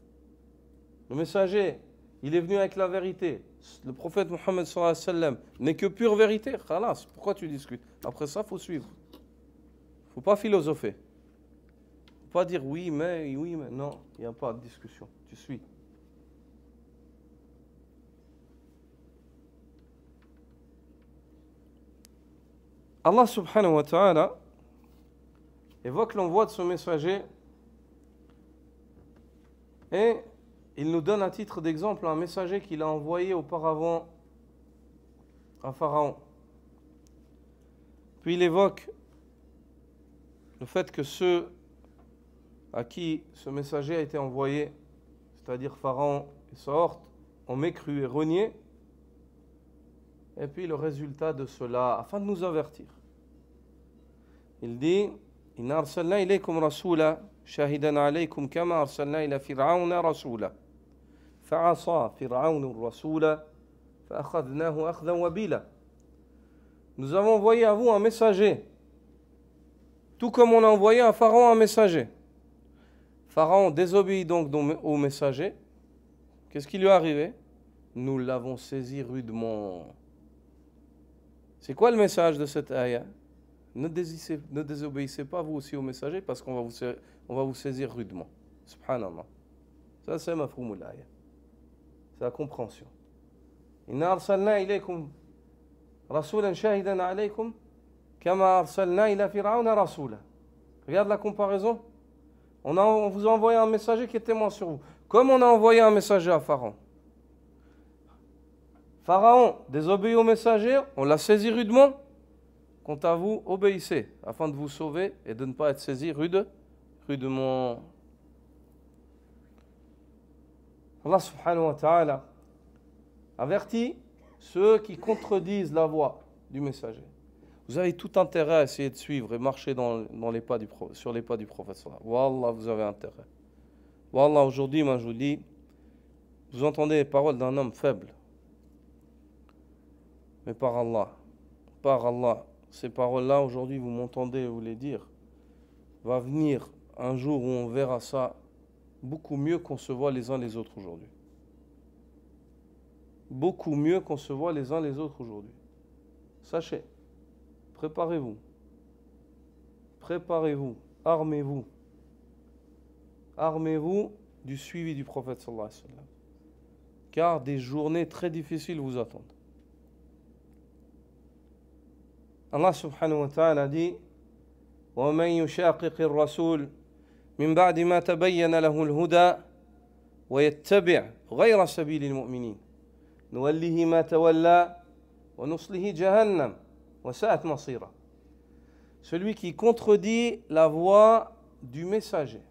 Le messager, il est venu avec la vérité. Le prophète Mohammed sallallahu alayhi wa sallam n'est que pure vérité. Khalas, pourquoi tu discutes? Après ça, il faut suivre. Il ne faut pas philosopher. Il ne faut pas dire oui, mais. Non, il n'y a pas de discussion. Tu suis. Allah subhanahu wa ta'ala évoque l'envoi de ce messager et il nous donne à titre d'exemple un messager qu'il a envoyé auparavant à Pharaon. Puis il évoque le fait que ceux à qui ce messager a été envoyé, c'est-à-dire Pharaon et sa horde, ont mécru et renié. Et puis le résultat de cela, afin de nous avertir. Il dit Inna arsalna ilaykum rasula shahidan alaykum kama arsalna ila fir'auna rasula fa'asa fir'aunu ar-rasula fa'akhadnahu akhdan wabila. Nous avons envoyé à vous un messager, tout comme on a envoyé à Pharaon un messager. Pharaon désobéit donc au messager. Qu'est-ce qui lui est arrivé? nous l'avons saisi rudement. C'est quoi le message de cette ayah? Ne désobéissez pas vous aussi au messager parce qu'on va vous saisir rudement. Subhanallah. Ça c'est mafhumul ayah. C'est la compréhension. Inna arsalna ilaykum rasulan shahidan alaykum kama arsalna ila fir'auna rasula. Regarde la comparaison. On vous a envoyé un messager qui est témoin sur vous. Comme on a envoyé un messager à Pharaon. Pharaon désobéit au messager, on l'a saisi rudement. Quant à vous, obéissez afin de vous sauver et de ne pas être saisi rudement. Allah subhanahu wa ta'ala avertit ceux qui contredisent la voix du messager. Vous avez tout intérêt à essayer de suivre et marcher sur les pas du prophète. Wallah, vous avez intérêt. Wallah, aujourd'hui, moi je vous dis, vous entendez les paroles d'un homme faible. Mais par Allah, ces paroles-là, aujourd'hui, vous m'entendez vous les dire. Va venir un jour où on verra ça beaucoup mieux qu'on se voit les uns les autres aujourd'hui. Beaucoup mieux qu'on se voit les uns les autres aujourd'hui. Sachez, préparez-vous, armez-vous du suivi du prophète sallallahu alayhi wa sallam. Car des journées très difficiles vous attendent. Allah subhanahu wa ta'ala dit وَمَنْ يُشَاقِقِ الرَّسُولِ مِنْ بَعْدِ مَا تَبَيَّنَ لَهُ الْهُدَى وَيَتَّبِعْ غَيْرَ سَبِيلِ الْمُؤْمِنِينَ نُوَلِّهِ مَا تَوَلَّى وَنُصْلِهِ جَهَنَّمَ وَسَاءَتْ مَصِيرًا. Celui qui contredit la voix du messager.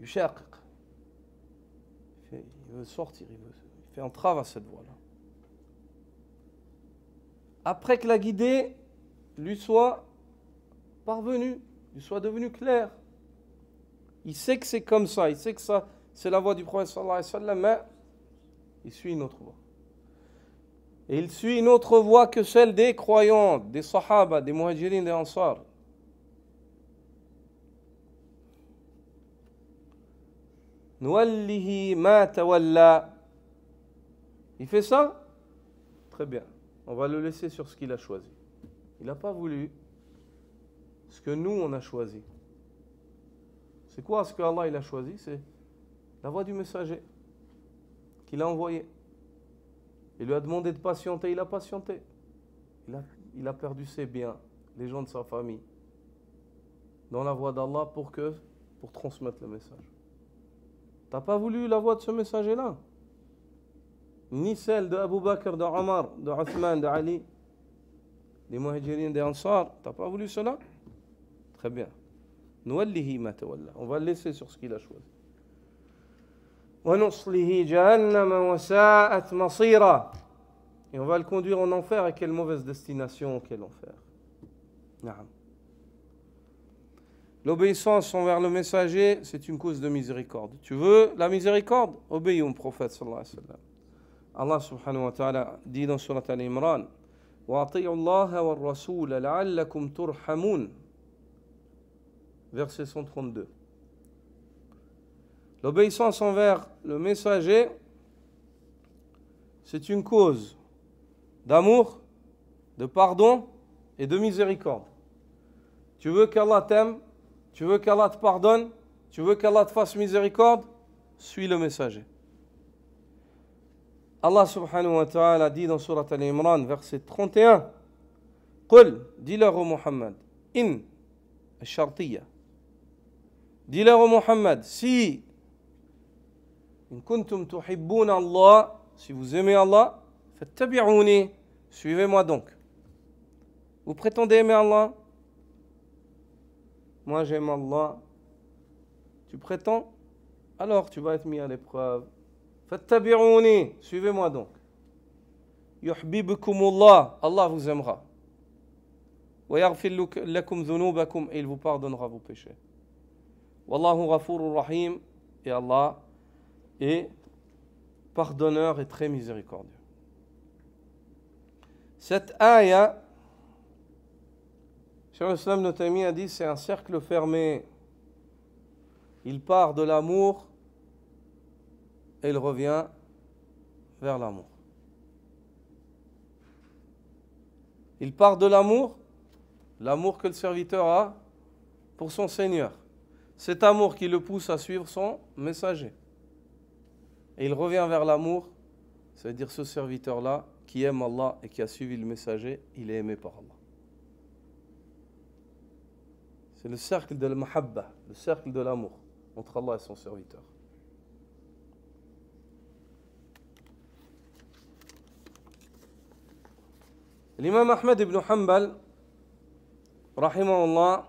يُشَاقِق. Il veut sortir, il fait entrave à cette voix-là. Après que la guidée lui soit parvenue, lui soit devenue claire. Il sait que c'est comme ça, il sait que ça, c'est la voie du prophète sallallahu alayhi wa sallam, mais il suit une autre voie. Et il suit une autre voie que celle des croyants, des sahaba, des muhajirin, des ansar. Nuwallihi ma tawalla. Il fait ça? Très bien. On va le laisser sur ce qu'il a choisi. Il n'a pas voulu ce que nous, on a choisi. C'est quoi ce que Allah il a choisi? C'est la voix du messager qu'il a envoyé. Il lui a demandé de patienter, il a patienté. Il a perdu ses biens, les gens de sa famille, dans la voie d'Allah pour transmettre le message. Tu n'as pas voulu la voix de ce messager-là? Ni celle de Abu Bakr, de Omar, de Uthman, de Ali, des muhajirin, des ansar. Tu n'as pas voulu cela? Très bien. Nuwallihi ma tawalla. On va le laisser sur ce qu'il a choisi. Wa nuslihi jahannama wa sa'at masira. Et on va le conduire en enfer. Et quelle mauvaise destination, quel enfer. Naam. L'obéissance envers le messager, c'est une cause de miséricorde. Tu veux la miséricorde? Obéis au prophète sallallahu alayhi wa sallam. Allah subhanahu wa ta'ala dit dans Surat Al-Imran وَأَطِيعُوا اللَّهَ وَالرَّسُولَ لَعَلَّكُمْ تُرْحَمُونَ. Verset 132. L'obéissance envers le messager, c'est une cause d'amour, de pardon et de miséricorde. Tu veux qu'Allah t'aime, tu veux qu'Allah te pardonne, tu veux qu'Allah te fasse miséricorde, suis le messager. Allah subhanahu wa ta'ala dit dans Surat Al-Imran, verset 31, قُلْ, dis-leur au Muhammad, in, al-shartiyya, dis-leur au Muhammad, si, in kuntum tuhibbuna Allah, si vous aimez Allah, fattabi'uni, suivez-moi donc. Vous prétendez aimer Allah? Moi j'aime Allah. Tu prétends? Alors tu vas être mis à l'épreuve. Fattabi'uni, suivez-moi donc. Yuhibbukumullah, Allah vous aimera. Wa yaghfir lakum dhunubakum, et il vous pardonnera vos péchés. Wallahu ghafurur rahim, et Allah est pardonneur et très miséricordieux. Cette ayah, Cheikh al-Islam Ibn Taymiyyah a dit, c'est un cercle fermé. Il part de l'amour et il revient vers l'amour. Il part de l'amour que le serviteur a pour son Seigneur. Cet amour qui le pousse à suivre son messager. Et il revient vers l'amour, c'est-à-dire ce serviteur-là qui aime Allah et qui a suivi le messager, il est aimé par Allah. C'est le cercle de l'mahabba, le cercle de l'amour entre Allah et son serviteur. L'imam Ahmed ibn Hanbal, rahimahullah,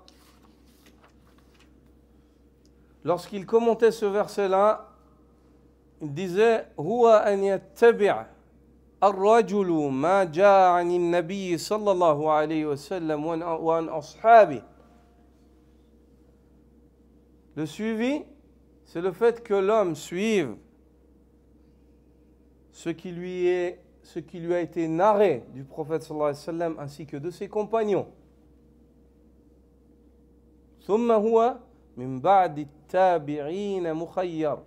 lorsqu'il commentait ce verset-là, il disait Huwa an yattabi' ar-rajulu ma ja'a 'ani an-nabiy sallallahu alayhi wa sallam wa an ashabi. Le suivi, c'est le fait que l'homme suive ce qui lui a été narré du prophète sallallahu alayhi wa sallam ainsi que de ses compagnons. ثم هو من بعد التابعين مخير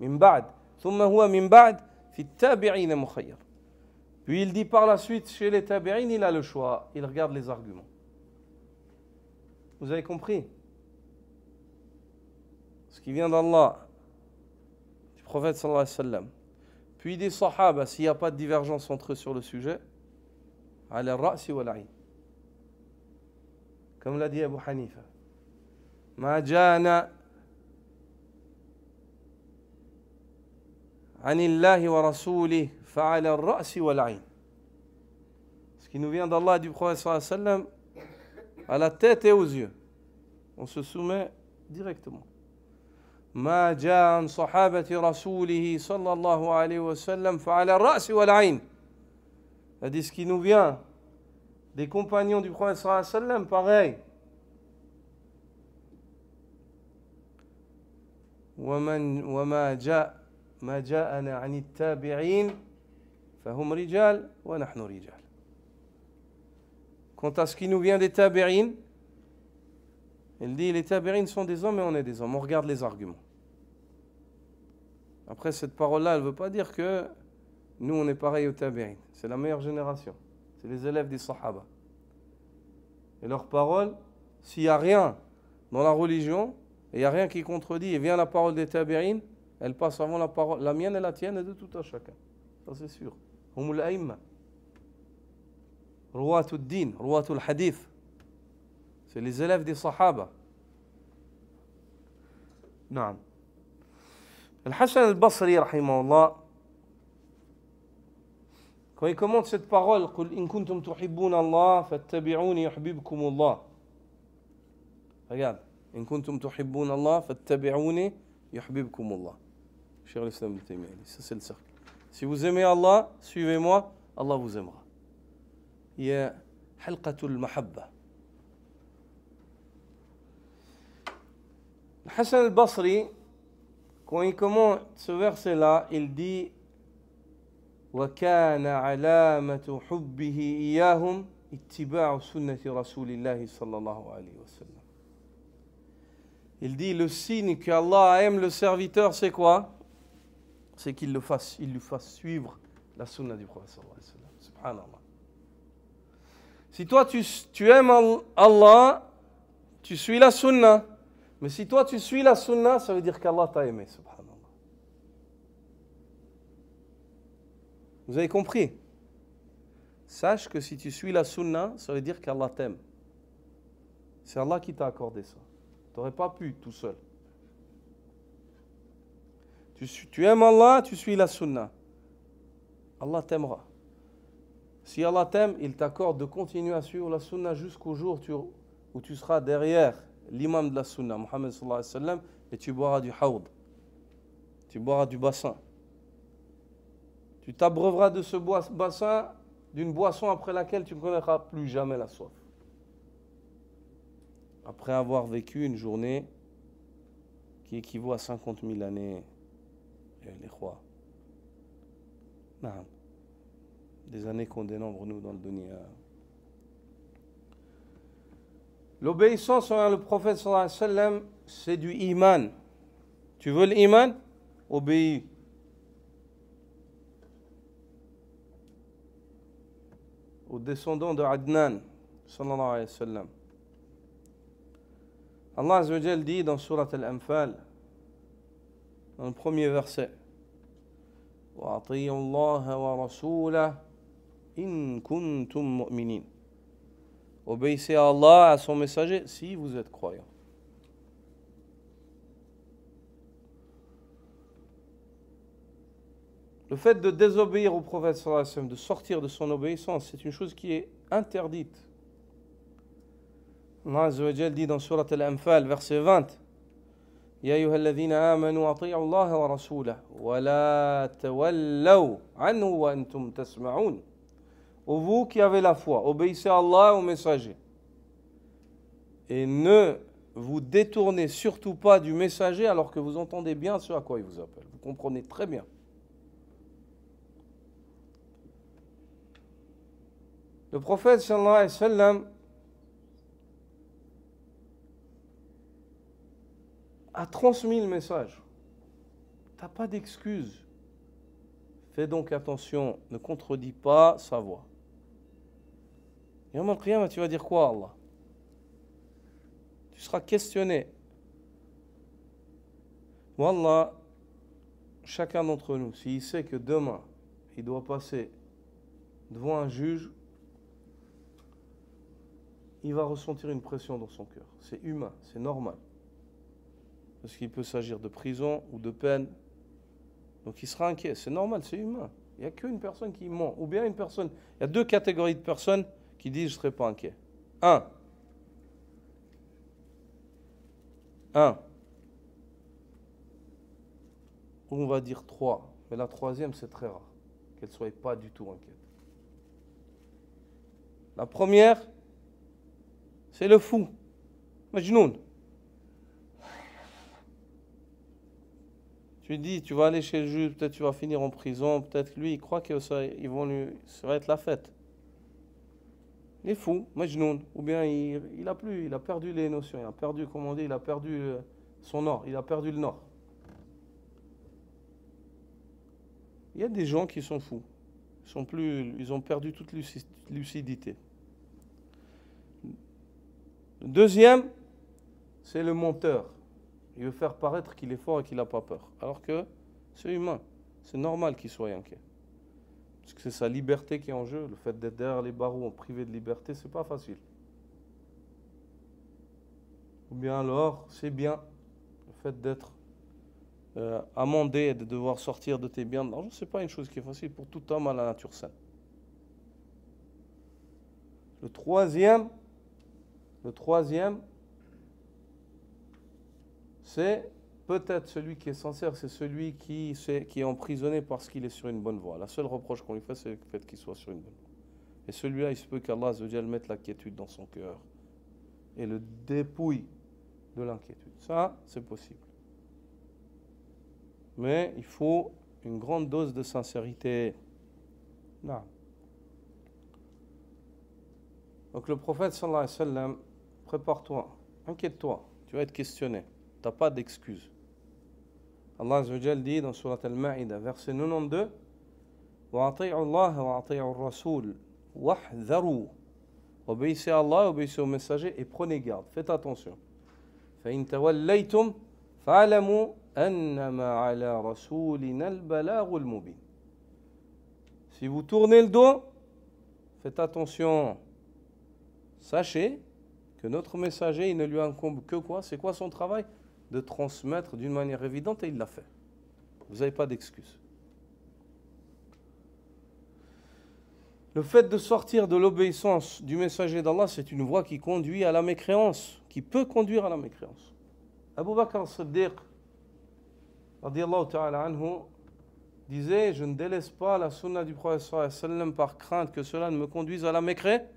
من بعد ثم هو من بعد في التابعين مخير. Puis il dit par la suite chez les tabi'in, il a le choix, il regarde les arguments. Vous avez compris? Ce qui vient d'Allah, du prophète sallallahu alayhi wa sallam, puis des sahaba, s'il n'y a pas de divergence entre eux sur le sujet, ala ar-ra'si wal 'ayn. Comme l'a dit Abu Hanifa. ما جاءنا عن الله ورسوله فعلى الرأس والعين. Ce qui nous vient d'Allah et du prophète sallallahu alayhi wa sallam, à la tête et aux yeux. On se soumet directement. ما جاء عن صحابة رسوله صلى الله عليه وسلم فعلى الرأس والعين. C'est-à-dire ce qui nous vient des compagnons du prophète sallallahu alayhi wa sallam, pareil. وما جاءنا عن التابعين فهم رجال ونحن رجال. Quant à ce qui nous vient des tabi'in, il dit les tabi'in sont des hommes et on est des hommes. On regarde les arguments. Après, cette parole-là, elle ne veut pas dire que nous, on est pareil aux tabi'in. C'est la meilleure génération. C'est les élèves des sahaba. Et leur parole, s'il n'y a rien dans la religion, il n'y a rien qui contredit, et vient la parole des tabi'in, elle passe avant la parole, la mienne et la tienne et de tout à chacun. Ça c'est sûr. Humul a'imma. Ruwatul din, ruwatul hadith. C'est les élèves des sahaba. Naam. Al-Hassan al-Basri, rahimahullah, quand il commente cette parole, قُلْ إِن كُنْتُمْ تُحِبُّونَ اللَّهَ فَاتَّبِعُونِ يُحْبِبْكُمُ اللَّهُ. Regarde. إن كنتم تحبون الله فاتبعوني يحببكم الله. Cheikh l'Islam Ibn Taymiyyah, ça c'est le cercle. Si vous aimez Allah, suivez-moi, Allah vous aimera. Il y a halqatul mahabba. Hassan al-Basri, quand il commente ce verset-là, il dit وَكَانَ عَلَامَةُ حُبِّهِ إِيَّاهُمْ اتِّبَاعُ سُنَّةِ رَسُولِ اللَّهِ صلى الله عليه وسلم. Il dit le signe qu'Allah aime le serviteur, c'est quoi? C'est qu'il lui fasse suivre la sunna du prophète sallallahu alayhi wa sallam. Subhanallah. Si toi tu aimes Allah, tu suis la sunna. Mais si toi tu suis la sunna, ça veut dire qu'Allah t'a aimé. Subhanallah. Vous avez compris? Sache que si tu suis la sunna, ça veut dire qu'Allah t'aime. C'est Allah qui t'a accordé ça. Tu n'aurais pas pu tout seul. Tu aimes Allah, tu suis la sunna. Allah t'aimera. Si Allah t'aime, il t'accorde de continuer à suivre la sunna jusqu'au jour où tu seras derrière l'imam de la sunna, Muhammad sallallahu alayhi wa sallam, et tu boiras du hawd. Tu boiras du bassin. Tu t'abreuveras de ce bassin d'une boisson après laquelle tu ne connaîtras plus jamais la soif. Après avoir vécu une journée qui équivaut à 50 000 années, les rois. Des années qu'on dénombre, nous, dans le dunya. L'obéissance envers le prophète sallallahu alayhi wa sallam, c'est du iman. Tu veux l'iman? Obéis aux descendants de Adnan, sallallahu alayhi wa sallam. Allah Azza wa Jal dit dans Surat Al-Anfal, dans le premier verset, وَأَطِيعُوا اللَّهَ وَرَسُولَهُ إِن كُنتُم مُؤْمِنِينَ. Obéissez à Allah, à son messager, si vous êtes croyants. Le fait de désobéir au prophète sallallahu alayhi wa sallam, de sortir de son obéissance, c'est une chose qui est interdite. Allah Azza wa Jal dit dans Surat Al-Anfal, verset 20, يا أيها الذين آمنوا أطيعوا الله ورسوله ولا تولوا عنه وأنتم تسمعون. Ô vous qui avez la foi, obéissez à Allah et au messager. Et ne vous détournez surtout pas du messager alors que vous entendez bien ce à quoi il vous appelle. Vous comprenez très bien. Le prophète sallallahu alayhi wa sallam a transmis le message. Tu n'as pas d'excuse. Fais donc attention, ne contredis pas sa voix. Yawm al-Qiyamah, tu vas dire quoi, Allah? Tu seras questionné. Wallah, chacun d'entre nous, s'il sait que demain, il doit passer devant un juge, il va ressentir une pression dans son cœur. C'est humain, c'est normal. Parce qu'il peut s'agir de prison ou de peine. Donc il sera inquiet. C'est normal, c'est humain. Il n'y a qu'une personne qui ment. Ou bien une personne. Il y a deux catégories de personnes qui disent je ne serai pas inquiet. Ou on va dire 3. Mais la troisième, c'est très rare. Qu'elle ne soit pas du tout inquiète. La première, c'est le fou. Majnoun. Tu dis, tu vas aller chez le juge, peut-être tu vas finir en prison, peut-être lui, il croit que ça va être la fête. Il est fou, majnoun, ou bien il a perdu les notions, il a perdu, comment on dit, il a perdu son nord, il a perdu le nord. Il y a des gens qui sont fous, ils ont perdu toute lucidité. Le deuxième, c'est le menteur. Il veut faire paraître qu'il est fort et qu'il n'a pas peur. Alors que c'est humain. C'est normal qu'il soit inquiet. Parce que c'est sa liberté qui est en jeu. Le fait d'être derrière les barreaux, privé de liberté, c'est pas facile. Ou bien alors, c'est bien. Le fait d'être amendé et de devoir sortir de tes biens d'argent, c'est pas une chose qui est facile pour tout homme à la nature saine. Le troisième, c'est peut-être celui qui est sincère, c'est celui qui est emprisonné parce qu'il est sur une bonne voie. La seule reproche qu'on lui fait, c'est le fait qu'il soit sur une bonne voie. Et celui-là, il se peut qu'Allah mette la quiétude dans son cœur et le dépouille de l'inquiétude. Ça, c'est possible. Mais il faut une grande dose de sincérité. Non. Donc le prophète sallallahu alayhi wa sallam, prépare-toi, inquiète-toi, tu vas être questionné. Tu n'as pas d'excuse. Allah Azza wa Jal dit dans Surat Al-Ma'ida, verset 92, وَأَطِيعُوا اللَّهَ وَأَطِيعُوا الرَّسُولَ وَاحْذَرُوا. Obéissez à Allah, obéissez au messager et prenez garde, faites attention. فَإِن تَوَلَّيْتُمْ فَاعْلَمُوا أَنَّمَا عَلَى رَسُولِنَا الْبَلَاغُ الْمُبِينُ. Si vous tournez le dos, faites attention. Sachez que notre messager, il ne lui incombe que quoi? C'est quoi son travail? De transmettre d'une manière évidente, et il l'a fait. Vous n'avez pas d'excuse. Le fait de sortir de l'obéissance du messager d'Allah, c'est une voie qui conduit à la mécréance, qui peut conduire à la mécréance. Abu Bakr as-Siddiq, radiyallahu ta'ala anhu, disait, je ne délaisse pas la sunna du prophète sallallahu alayhi wa sallam par crainte que cela ne me conduise à la mécréance.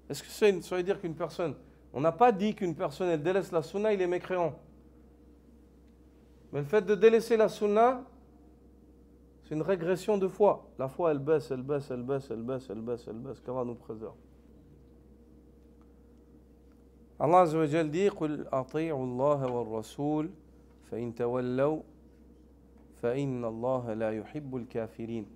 Est-ce que ça veut dire qu'une personne, on n'a pas dit qu'une personne elle délaisse la sunna, il est mécréant. Mais le fait de délaisser la sunna, c'est une régression de foi. La foi elle baisse. Qu'Allah nous préserve. Allah Azza wa Jal dit قُلْ أَطِيعُوا اللَّهَ وَالرَّسُولَ فَإِن تَوَلَّوْا فَإِنَّ اللَّهَ لَا يُحِبُّ الْكَافِرِينَ.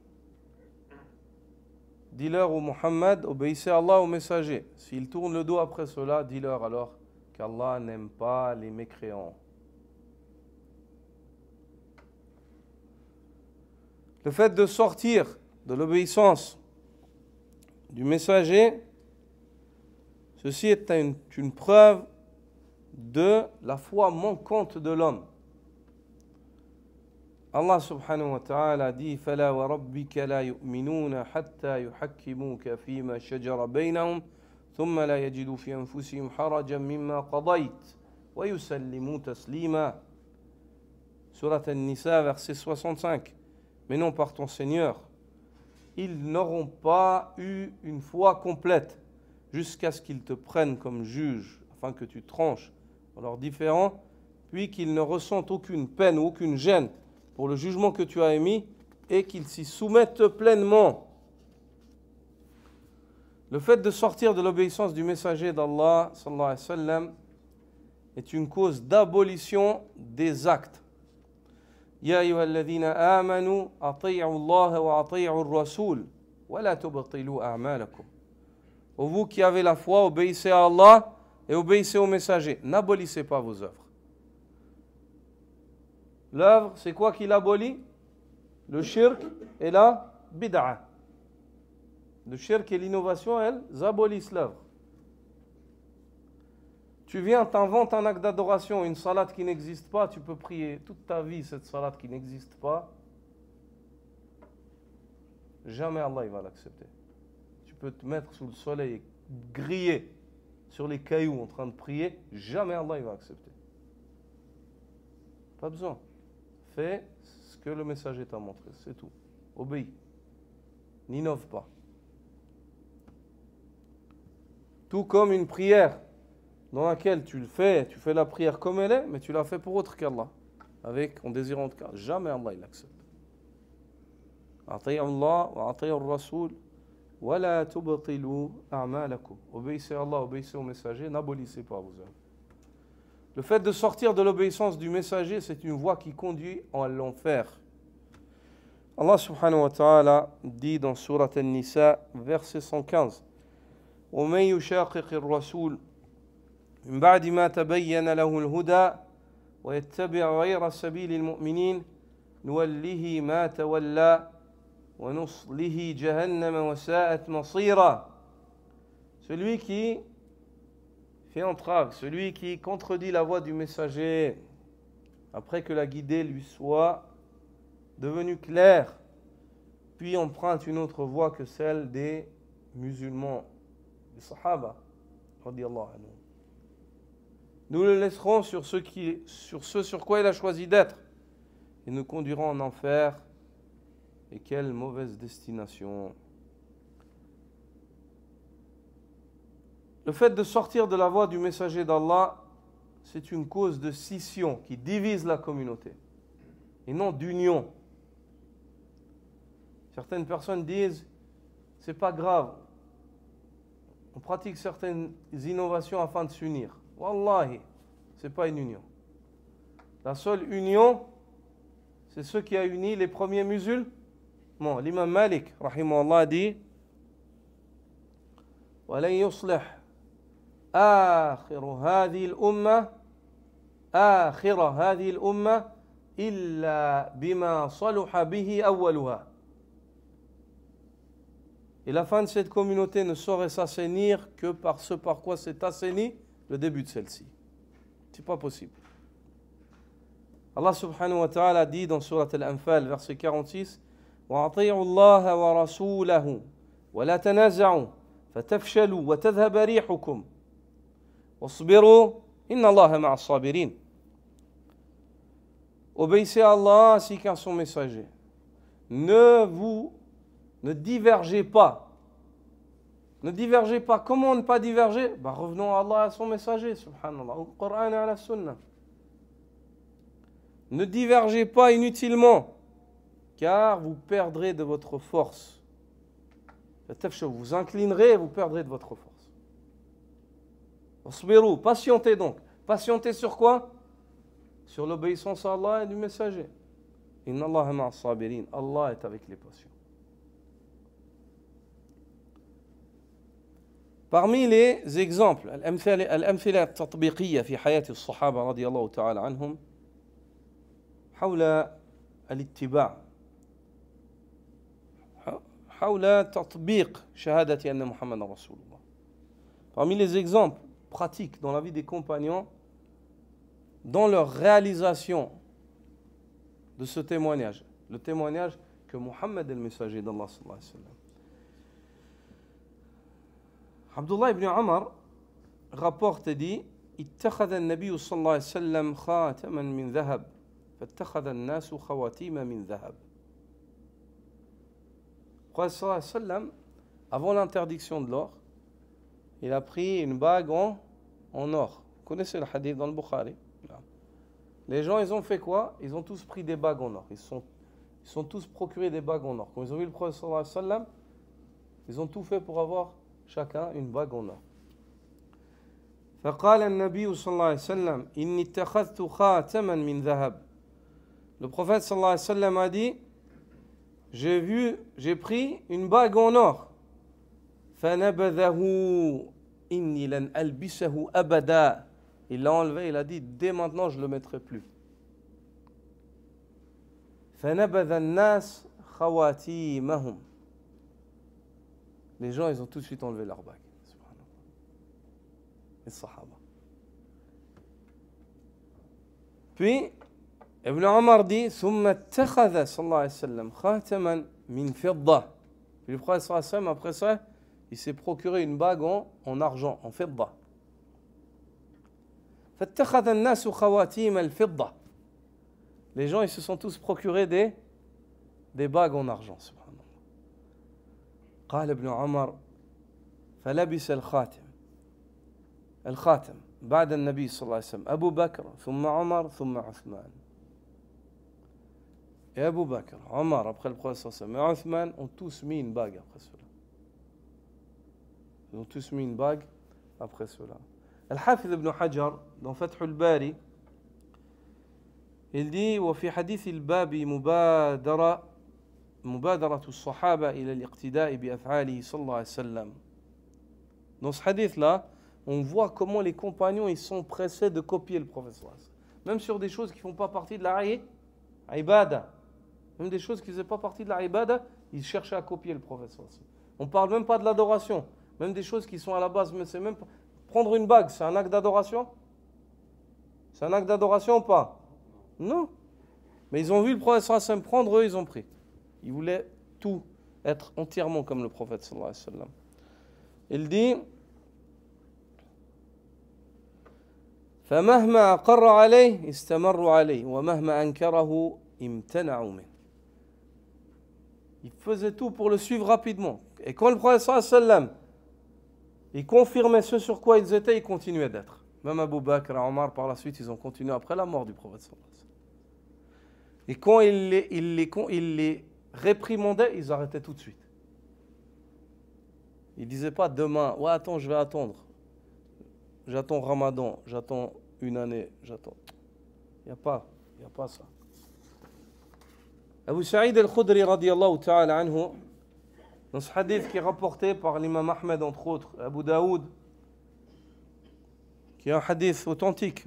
dis-leur au Muhammad, obéissez à Allah, au messager. S'ils tournent le dos après cela, dis-leur alors qu'Allah n'aime pas les mécréants. Le fait de sortir de l'obéissance du messager, ceci est une preuve de la foi manquante de l'homme. Allah subhanahu wa ta'ala dit فَلَا وَرَبِّكَ لَا يُؤْمِنُونَ حَتَّى يُحَكِّمُوكَ فِيمَا شَجَرَ بَيْنَهُمْ ثُمَّ لَا يَجِدُوا فِي أَنفُسِهِمْ حَرَجًا مِمَّا قَضَيْتَ وَيُسَلِّمُوا تَسْلِيمًا. Surat An-Nisa, verset 65. Mais non, par ton Seigneur, ils n'auront pas eu une foi complète jusqu'à ce qu'ils te prennent comme juge, afin que tu tranches dans leurs différends, puis qu'ils ne ressentent aucune peine ou aucune gêne pour le jugement que tu as émis et qu'ils s'y soumettent pleinement. Le fait de sortir de l'obéissance du messager d'Allah sallallahu alayhi wa sallam est une cause d'abolition des actes. Ya ayyuhalladhina amanu ati'u Allah wa ati'u ar-rasul wa la tubtilu a'malakum. Ô vous qui avez la foi, obéissez à Allah et obéissez au messager. N'abolissez pas vos œuvres. L'œuvre, c'est quoi qui l'abolit? Le shirk et la bid'a. Le shirk et l'innovation, elles abolissent l'œuvre. Tu viens, t'inventes un acte d'adoration, une salade qui n'existe pas, tu peux prier toute ta vie cette salade qui n'existe pas. Jamais Allah il va l'accepter. Tu peux te mettre sous le soleil et griller sur les cailloux en train de prier, jamais Allah il va accepter. Pas besoin. Fais ce que le messager t'a montré, c'est tout. Obéis. N'innove pas. Tout comme une prière dans laquelle tu fais la prière comme elle est, mais tu l'as fait pour autre qu'Allah, en désirant de cas. Jamais Allah il accepte. Ati'u Allah wa ati'u ar-rasul wa la tubtilu a'malakum. Obéissez à Allah, obéissez au messager, n'abolissez pas vos œuvres. Le fait de sortir de l'obéissance du messager, c'est une voie qui conduit en l'enfer. Allah subhanahu wa ta'ala dit dans Surat An-Nisa, verset 115, وَمَنْ يُشَاقِقِ الرَّسُولِ مِنْ بَعْدِ مَا تَبَيَّنَ لَهُ الْهُدَى وَيَتَّبِعْ غَيْرَ سَبِيلِ الْمُؤْمِنِينَ نُوَلِّهِ مَا تَوَلَّى وَنُصْلِهِ جَهَنَّمَ وَسَاءَتْ مَصِيرًا. Celui qui fait entrave, celui qui contredit la voix du messager, après que la guidée lui soit devenue claire, puis emprunte une autre voie que celle des musulmans, des sahaba, radiyallahu anhu. Nous le laisserons sur ce sur quoi il a choisi d'être, et nous conduirons en enfer. Et quelle mauvaise destination. Le fait de sortir de la voie du messager d'Allah, c'est une cause de scission qui divise la communauté et non d'union. Certaines personnes disent, c'est pas grave, on pratique certaines innovations afin de s'unir. Wallahi, c'est pas une union. La seule union, c'est ce qui a uni les premiers musulmans. Bon, l'imam Malik, rahimahullah, dit وَلَنْ يُصْلِحْ آخِرَ هَذِهِ الْأُمَّةِ إِلَّا بِمَا صَلُحَ بِهِ أَوَّلُهَا. Et la fin de cette communauté ne saurait s'assainir que par ce par quoi s'est assaini le début de celle-ci. C'est pas possible. Allah subhanahu wa ta'ala dit dans Surat Al-Anfal, verset 46, وَأَطِيعُوا اللَّهَ وَرَسُولَهُ وَلَا تَنَازَعُوا فَتَفْشَلُوا وَتَذْهَبَ رِيحُكُمْ وَاصْبِرُوا إِنَّ اللَّهَ مَعَ الصَّابِرِينَ. Obéissez à Allah ainsi qu'à son messager. Ne divergez pas. Ne divergez pas. Comment ne pas diverger? Revenons à Allah et à son messager, subhanallah, au Coran et à la Sunna. Ne divergez pas inutilement, car vous perdrez de votre force. Vous vous inclinerez et vous perdrez de votre force. Patientez donc. Patientez sur quoi? Sur l'obéissance à Allah et du messager. Inna Allah ma'a sabirin. Allah est avec les patients. Parmi les exemples, الأمثلة التطبيقية في حياة الصحابة رضي الله تعالى عنهم حول الاتباع، حول تطبيق شهادة أن محمد رسول الله. Parmi les exemples pratiques dans la vie des compagnons, dans leur réalisation de ce témoignage, le témoignage que Muhammad est le messager d'Allah sallallahu alayhi wa sallam. Abdullah ibn Umar rapporte et dit اتخذ النبي صلى الله عليه وسلم خاتما من ذهب فاتخذ الناس خواتيم من ذهب. Le prophète sallallahu alayhi wa sallam, avant l'interdiction de l'or, il a pris une bague en or. Vous connaissez le hadith dans le Bukhari? Les gens, ils ont fait quoi? Ils ont tous pris des bagues en or. Ils sont tous procurés des bagues en or. Quand ils ont vu le prophète sallallahu alayhi wa sallam, ils ont tout fait pour avoir chacun une bague en or. فقال النبي صلى الله عليه وسلم إني اتخذت خاتما من ذهب. Le prophète sallallahu alayhi wa sallam a dit, j'ai pris une bague en or. فنبذه إني لن ألبسه أبدا. Il l'a enlevé, il a dit, dès maintenant je ne le mettrai plus. فنبذ الناس خواتيمهم. Les gens, ils ont tout de suite enlevé leur bague. Les Sahaba. Puis, Ibn Omar dit ثم اتخذ صلى الله عليه وسلم خاتما من فضة. Puis le prophète sallallahu alayhi wa sallam, après ça, il s'est procuré une bague en argent, en fidda. فاتخذ الناس خواتيم الفضة. Les gens, ils se sont tous procurés des bagues en argent. Subhanallah. قال ابن عمر فلبس الخاتم بعد النبي صلى الله عليه وسلم أبو بكر ثم عمر ثم عثمان. Et Abu Bakr, Omar, après le prophète sallallahu alayhi wa sallam, et Othman ont tous mis une bague après cela. Ils ont tous mis une bague après cela. Al-Hafidh ibn Hajar, dans Fath al-Bari, il dit وفي حديث الباب مبادرة الصحابة إلى الاقتداء بأفعاله صلى الله عليه وسلم. Dans ce hadith-là, on voit comment les compagnons ils sont pressés de copier le prophète sallallahu alayhi wa sallam. Même sur des choses qui ne font pas partie de la ibada. Même des choses qui ne faisaient pas partie de la ibada, ils cherchaient à copier le prophète sallallahu alayhi wa sallam. On ne parle même pas de l'adoration. Même des choses qui sont à la base, mais c'est même pas... Prendre une bague, c'est un acte d'adoration? C'est un acte d'adoration ou pas? Non. Mais ils ont vu le prophète sallallahu alayhi wa sallam prendre, eux, ils ont pris. Ils voulaient tout être entièrement comme le prophète sallallahu alayhi wa sallam. Il dit فمهما أقر عليه استمروا عليه ومهما أنكره امتنعوا منه. Ils faisaient tout pour le suivre rapidement. Et quand le prophète sallallahu alayhi wa sallam ils confirmaient ce sur quoi ils étaient, ils continuaient d'être. Même Abu Bakr et Omar, par la suite, ils ont continué après la mort du prophète sallallahu alayhi wa sallam. Et quand il les réprimandait, ils arrêtaient tout de suite. Ils ne disaient pas demain, ouais, attends, je vais attendre. J'attends Ramadan, j'attends une année, j'attends. Il n'y a pas ça. Abu Sa'id al-Khudri, radiyallahu ta'ala anhu, dans ce hadith qui est rapporté par l'imam Ahmed, entre autres, Abu Daoud, qui est un hadith authentique.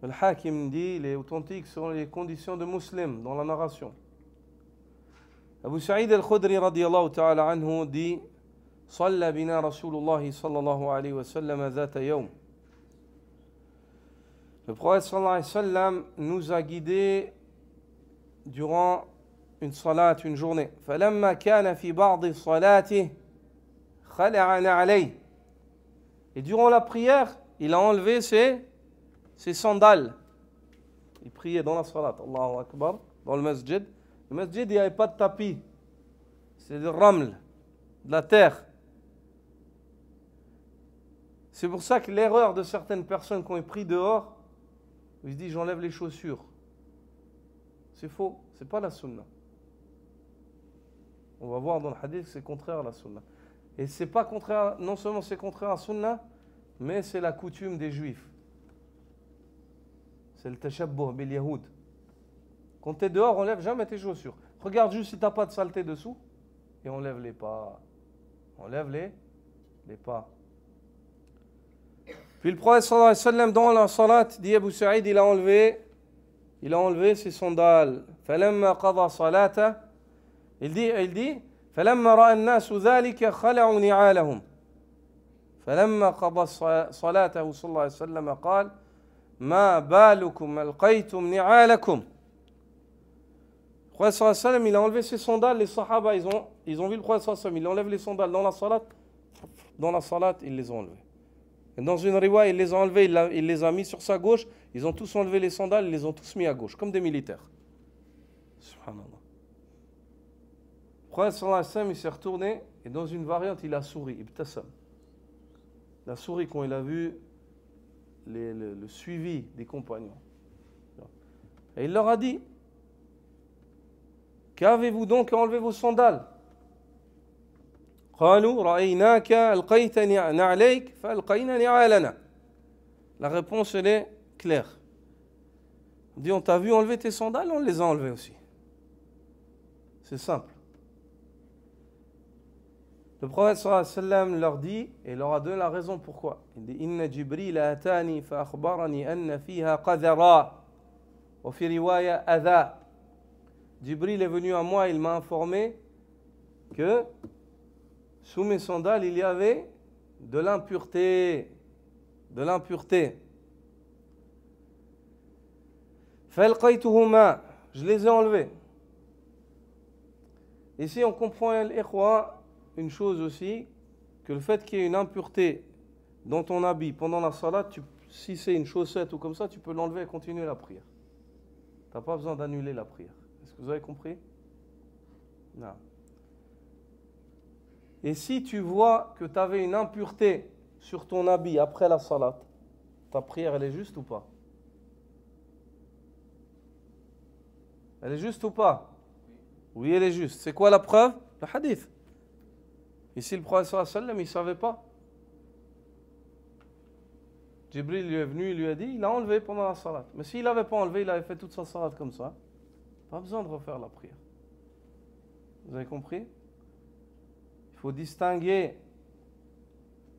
Le Hakim dit, il est authentique selon les conditions de Muslim dans la narration. Abu Sa'id al-Khudri, radiyallahu ta'ala anhu, dit صلى بنا رسول الله صلى الله عليه وسلم ذات يوم. Le prophète sallallahu alayhi wa sallam nous a guidés durant une salat, une journée. فلما كان في بعض صلاته خلعنا عليه. Et durant la prière, il a enlevé ses sandales. Il priait dans la salat, Allahu Akbar, dans le masjid. Le masjid, il n'y avait pas de tapis. C'est du raml, de la terre. C'est pour ça que l'erreur de certaines personnes qui ont pris dehors, ils se disent j'enlève les chaussures. C'est faux, c'est pas la sunna. On va voir dans le hadith que c'est contraire à la sunna. Et c'est pas contraire, non seulement c'est contraire à la sunna, mais c'est la coutume des juifs. C'est le tashabbuh bil yahoud. Quand tu es dehors, enlève jamais tes chaussures. Regarde juste si tu n'as pas de saleté dessous et enlève-les pas. Enlève-les les pas. Puis le prophète sallallahu alayhi wa sallam, dans la salat, dit Abu Sa'id, il a enlevé ses sandales. فَلَمَّا قَضَى صَلَاتَهُ, il dit فَلَمَّا رَأَى النَّاسُ ذَلِكَ خَلَعُوا نِعَالَهُم. فَلَمَّا قَضَى صَلَاتَهُ صلى الله عليه وسلم قال ما بالكم ألقيتم نعالكم. Le prophète sallallahu alayhi wa sallam, il a enlevé ses sandales. Les sahaba, ils ont vu le prophète sallallahu alayhi wa sallam, il enlève les sandales dans la salat, ils les ont enlevées. Et dans une riwaya, il les a enlevés, il les a mis sur sa gauche. Ils ont tous enlevé les sandales, ils les ont tous mis à gauche, comme des militaires. Subhanallah. Le prophète sallallahu alayhi wa sallam, il s'est retourné et dans une variante, il a souri. Ibtassam. Il a souri quand il a vu le suivi des compagnons. Et il leur a dit, qu'avez-vous donc à enlever vos sandales? قالوا رأيناك ألقيت نعليك فألقينا نعالنا. La réponse, elle est claire. On dit, on t'a vu enlever tes sandales, on les a enlevées aussi. C'est simple. Le prophète sallallahu alayhi wa sallam leur dit, et leur a donné la raison pourquoi. Il dit, Inna Jibril atani fa akhbarani anna fiha qadhara wa fi riwaya adha. Jibril est venu à moi, il m'a informé que sous mes sandales, il y avait de l'impureté. De l'impureté. فَأَلْقَيْتُهُمَا, je les ai enlevés. Ici, on comprend, l'ikhwa, une chose aussi, que le fait qu'il y ait une impureté dans ton habit pendant la salat, si c'est une chaussette ou comme ça, tu peux l'enlever et continuer la prière. Tu n'as pas besoin d'annuler la prière. Est-ce que vous avez compris? Non. Et si tu vois que tu avais une impureté sur ton habit après la salat, ta prière, elle est juste ou pas? Elle est juste ou pas? Oui, elle est juste. C'est quoi la preuve? Le hadith. Ici, le prophète sallallahu alayhi wa sallam, il ne savait pas. Jibril lui est venu, il lui a dit, il a enlevé pendant la salat. Mais s'il n'avait pas enlevé, il avait fait toute sa salat comme ça. Pas besoin de refaire la prière. Vous avez compris? Il faut distinguer.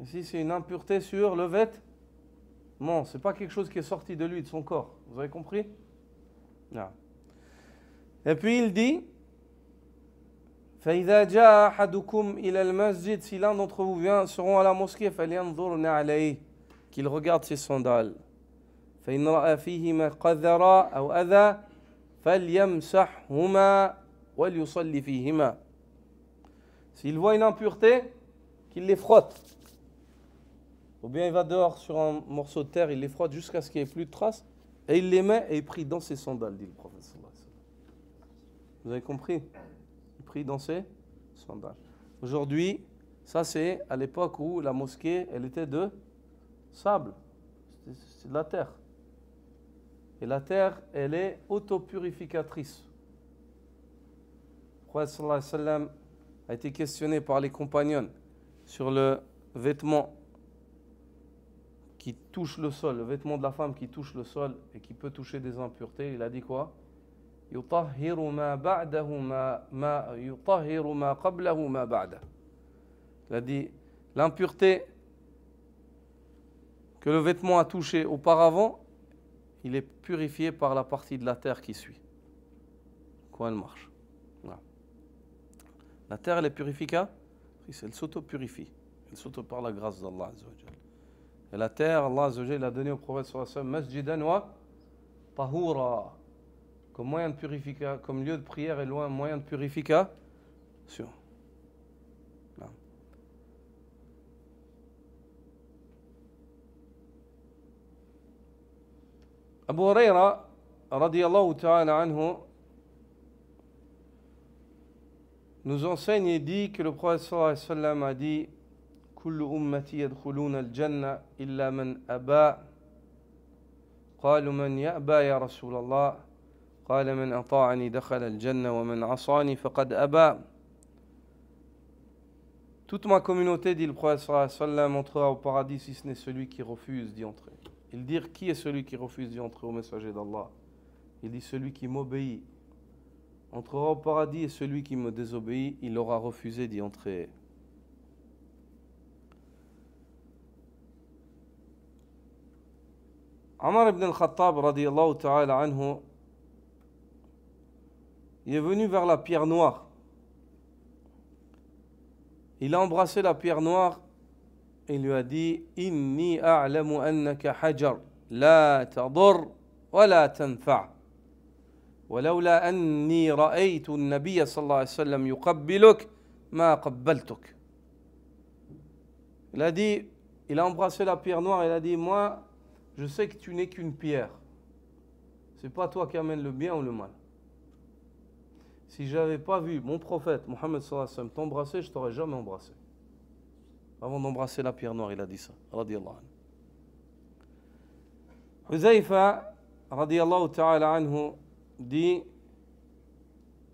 Ici, c'est une impureté sur le vêtement. Ce n'est pas quelque chose qui est sorti de lui, de son corps. Vous avez compris? Non. Et puis il dit, فَإِذَا جَاءَ أَحَدُكُمْ إِلَى الْمَسْجِدِ, si l'un d'entre vous seront à la mosquée, فَلْيَنْظُرْ نَعْلَيْهِ, qu'il regarde ses sandales. فَإِنْ رَأَى فِيهِمَا قَذَرًا أَوْ أَذًى فَلْيَمْسَحْهُمَا وَلْيُصَلِّ فِيهِمَا. S'il voit une impureté, qu'il les frotte. Ou bien il va dehors sur un morceau de terre, il les frotte jusqu'à ce qu'il n'y ait plus de traces, et il les met et il prie dans ses sandales, dit le prophète sallallahu alayhi wa sallam. Vous avez compris? Il prie dans ses sandales. Aujourd'hui, ça c'est à l'époque où la mosquée, elle était de sable. C'est de la terre. Et la terre, elle est autopurificatrice. Le prophète sallallahu alayhi wa sallam a été questionné par les compagnons sur le vêtement qui touche le sol, le vêtement de la femme qui touche le sol et qui peut toucher des impuretés. Il a dit quoi? يُطَهِّرُ مَا بَعْدَهُ يُطَهِّرُ مَا قَبْلَهُ مَا بَعْدَهُ. Il a dit, l'impureté que le vêtement a touché auparavant, il est purifié par la partie de la terre qui suit. Quand elle marche. Voilà. La terre, elle est purificatrice, elle s'auto-purifie. Elle s'auto par la grâce d'Allah Azza wa Jal. Et la terre, Allah Azza wa Jal a donné au prophète sallallahu alayhi wa sallam, masjidan wa tahura, comme moyen de purification, comme lieu de prière et moyen de purification. Abu Huraira, radiyallahu ta'ala anhu, nous enseigne et dit que le prophète sallallahu alayhi wa sallam a dit كل أمتي يدخلون الجنة إلا من أبى قالوا من يأبى يا رسول الله قال من أطاعني دخل الجنة ومن عصاني فقد أبى. Toute ma communauté, dit le prophète sallallahu alayhi wa sallam, entrera au paradis si ce n'est celui qui refuse d'y entrer. Il dit, qui est celui qui refuse d'y entrer au messager d'Allah? Il dit, celui qui m'obéit entrera au paradis et celui qui me désobéit, il aura refusé d'y entrer. Omar ibn al-Khattab, radiyallahu ta'ala anhu, il est venu vers la pierre noire. Il a embrassé la pierre noire et il lui a dit Inni a'lamu annaka hajar, la tadur wa la tanfa'. ولولا أني رأيت النبي صلى الله عليه وسلم يقبلك ما قبلتك. Il a dit, il a embrassé la pierre noire et il a dit moi, je sais que tu n'es qu'une pierre. C'est pas toi qui amène le bien ou le mal. Si j'avais pas vu mon prophète Mohammed sallallahu alayhi wa sallam t'embrasser, je t'aurais jamais embrassé. Avant d'embrasser la pierre noire, il a dit ça. Radiyallahu anhu. Huzaifa, radiyallahu ta'ala anhu, dit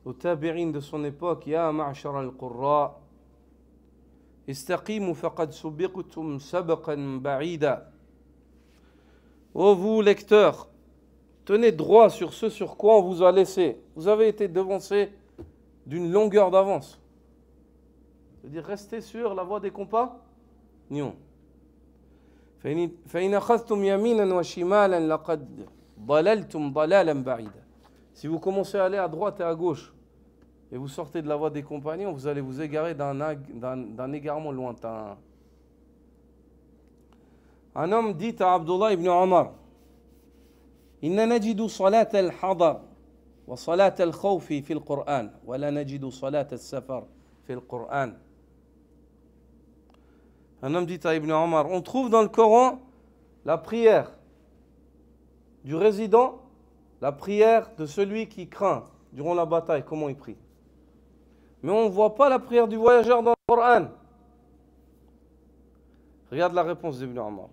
aux tabi'in de son époque Ya ma'shar al-qurra istaqimu faqad subiqtum sabqan ba'ida. Ô vous lecteurs, tenez droit sur ce sur quoi on vous a laissé. Vous avez été devancés d'une longueur d'avance. C'est-à-dire restez sur la voie des compagnons. فإن أخذتم يمينا وشمالا لقد ضللتم ضلالا بعيدا. Si vous commencez à aller à droite et à gauche et vous sortez de la voie des compagnons, vous allez vous égarer d'un égarement lointain. Un homme dit à Abdullah ibn Omar إن نجد صلاة الحضر وصلاة الخوف في القرآن ولا نجد صلاة السفر في القرآن. Un homme dit à Ibn Omar, on trouve dans le Coran la prière du résident, la prière de celui qui craint durant la bataille, comment il prie. Mais on ne voit pas la prière du voyageur dans le Coran. Regarde la réponse d'Ibn Omar.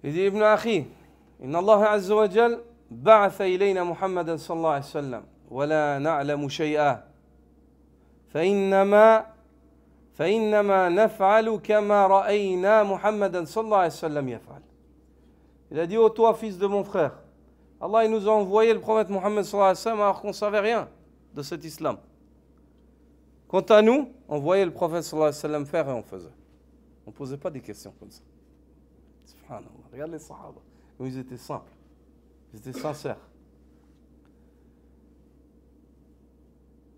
Il dit Ibn Akhi, Inna Allah Azza wa Jal ba'atha ilayna Muhammadan sallallahu alayhi wa sallam wa la na'lamu shay'a فإنما نفعل كما رأينا محمدا صلى الله عليه وسلم يفعل. Il a dit, ô toi, fils de mon frère, Allah il nous a envoyé le prophète Mohammed sallallahu alayhi wa sallam alors qu'on ne savait rien de cet islam. Quant à nous, on voyait le prophète sallallahu alayhi wa sallam faire et on faisait. On ne posait pas des questions comme ça. Subhanallah. Regarde les sahaba. Ils étaient simples. Ils étaient sincères.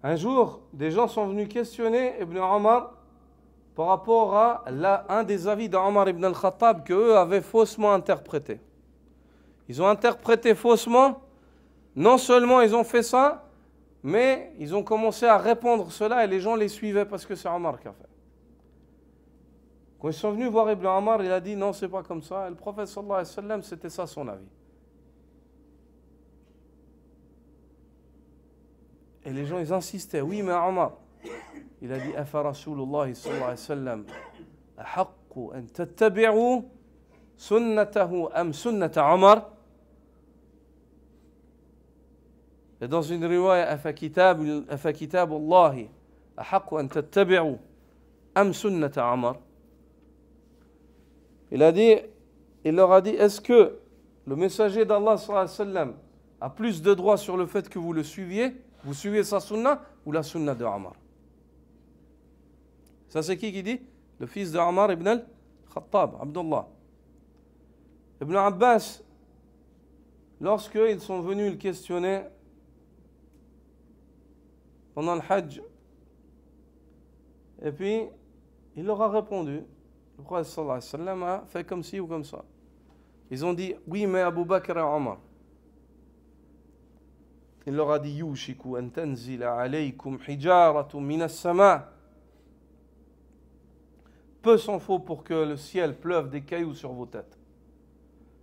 Un jour, des gens sont venus questionner Ibn Omar par rapport à un des avis d'Omar ibn al-Khattab qu'eux avaient faussement interprété. Ils ont interprété faussement, non seulement ils ont fait ça, mais ils ont commencé à répandre cela et les gens les suivaient parce que c'est Omar qui a fait. Quand ils sont venus voir Ibn Omar, il a dit non, c'est pas comme ça. Et le prophète sallallahu alayhi wa sallam, c'était ça son avis. Et les gens, ils insistaient. Oui, mais Omar, il a dit Afa Rasulullah sallallahu alayhi wa sallam ahaqqu an tattabi'u sunnatahu am sunnata Omar. Et dans une riwaya Afa kitab Allahi ahaqqu an tattabi'u am sunnata Omar. Il leur a dit, est-ce que le messager d'Allah sallallahu alayhi wa sallam a plus de droit sur le fait que vous le suiviez, vous suivez sa sunna ou la sunna de Omar? Ça c'est qui dit? Le fils de Omar ibn al-Khattab, Abdullah. Ibn Abbas, lorsqu'ils sont venus le questionner pendant le Hajj, et puis il leur a répondu. Le prophète sallallahu alayhi wa sallam a fait comme ci ou comme ça. Ils ont dit, oui, mais Abu Bakr et Omar. Il leur a dit, Yushiku an tanzila alaykum hijaratu minas sama. Peu s'en faut pour que le ciel pleuve des cailloux sur vos têtes.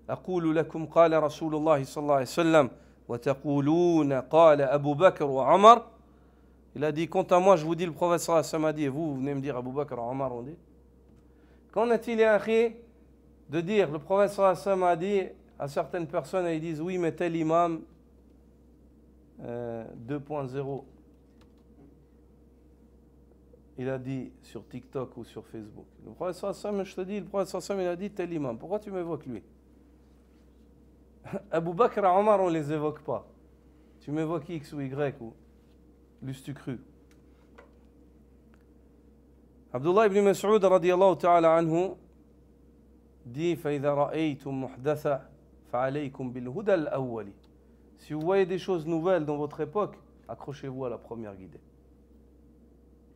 Aqulu lakum qala Rasulullah sallallahu alayhi wa sallam wa taquluna qala Abu Bakr wa Omar. Il a dit, quant à moi, je vous dis, le prophète sallallahu alayhi wa sallam a dit, et vous venez me dire Abu Bakr et Omar ont dit. Qu'en est-il, Akhi, de dire, le prophète sallallahu alayhi wa sallam a dit à certaines personnes, et ils disent, oui, mais tel imam 2.0, il a dit sur TikTok ou sur Facebook. Le prophète sallallahu alayhi wa sallam, je te dis, le prophète sallallahu alayhi wa sallam, il a dit tel imam. Pourquoi tu m'évoques lui? Abu Bakr et Omar, on ne les évoque pas. Tu m'évoques X ou Y ou l'eus-tu cru? Abdullah ibn Mas'ud radiyallahu ta'ala anhu dit فإذا رأيتم محدثة فَعَلَيْكُمْ بِالْهُدَى الْأَوَّلِ. Si vous voyez des choses nouvelles dans votre époque, accrochez-vous à la première guidée.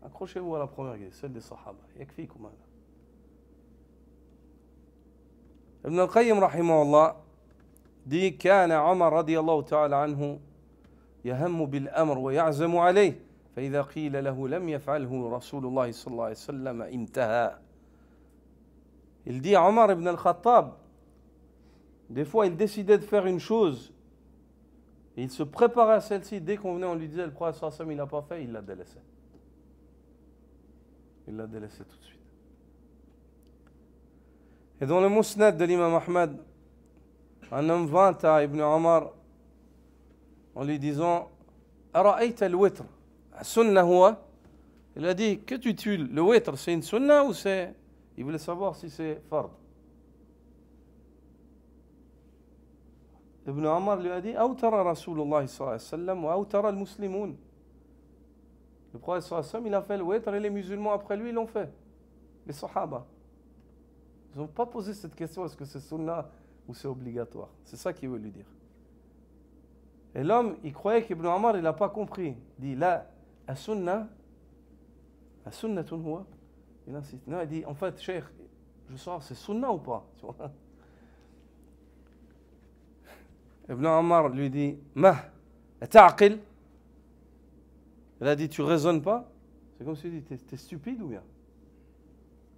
Accrochez-vous à la première guidée, celle des Sahaba. يكفيكم هذا. ابن القيم رحمه الله dit كان عمر رضي الله تعالى عنه يهم بالأمر ويعزم عليه فإذا قيل له لم يفعله رسول الله صلى الله عليه وسلم انتهى. Il dit Omar ibn al-Khattab, des fois il décidait de faire une chose et il se préparait à celle-ci. Dès qu'on venait, on lui disait le prophète sallallahu alayhi wa sallam il n'a pas fait, il la délaissait. Il l'a délaissé tout de suite. Et dans le Musnad de l'imam Ahmad, un homme vint à Ibn Omar en lui disant Ara'ayta al-witr sunnah huwa? Il a dit que tu tues le witr, c'est une sunnah ou c'est. Il voulait savoir si c'est fard. Ibn Omar lui a dit Awtara Rasulullah sallallahu alayhi wa sallam wa awtara al-muslimun. Le prophète sallallahu alayhi wa sallam il a fait le witr et les musulmans après lui l'ont fait. Les sahaba. Ils n'ont pas posé cette question est-ce que c'est sunnah ou c'est obligatoire. C'est ça qu'il veut lui dire. Et l'homme, il croyait qu'Ibn Omar, il n'a pas compris. Il dit, là, as-sunnatun huwa. Il insiste. Non, il dit, en fait, cheikh, je sais, c'est sunnah ou pas? Ibn Omar lui dit, ta'aqil. Il a dit, tu raisonnes pas? C'est comme s'il dit, t'es stupide ou bien?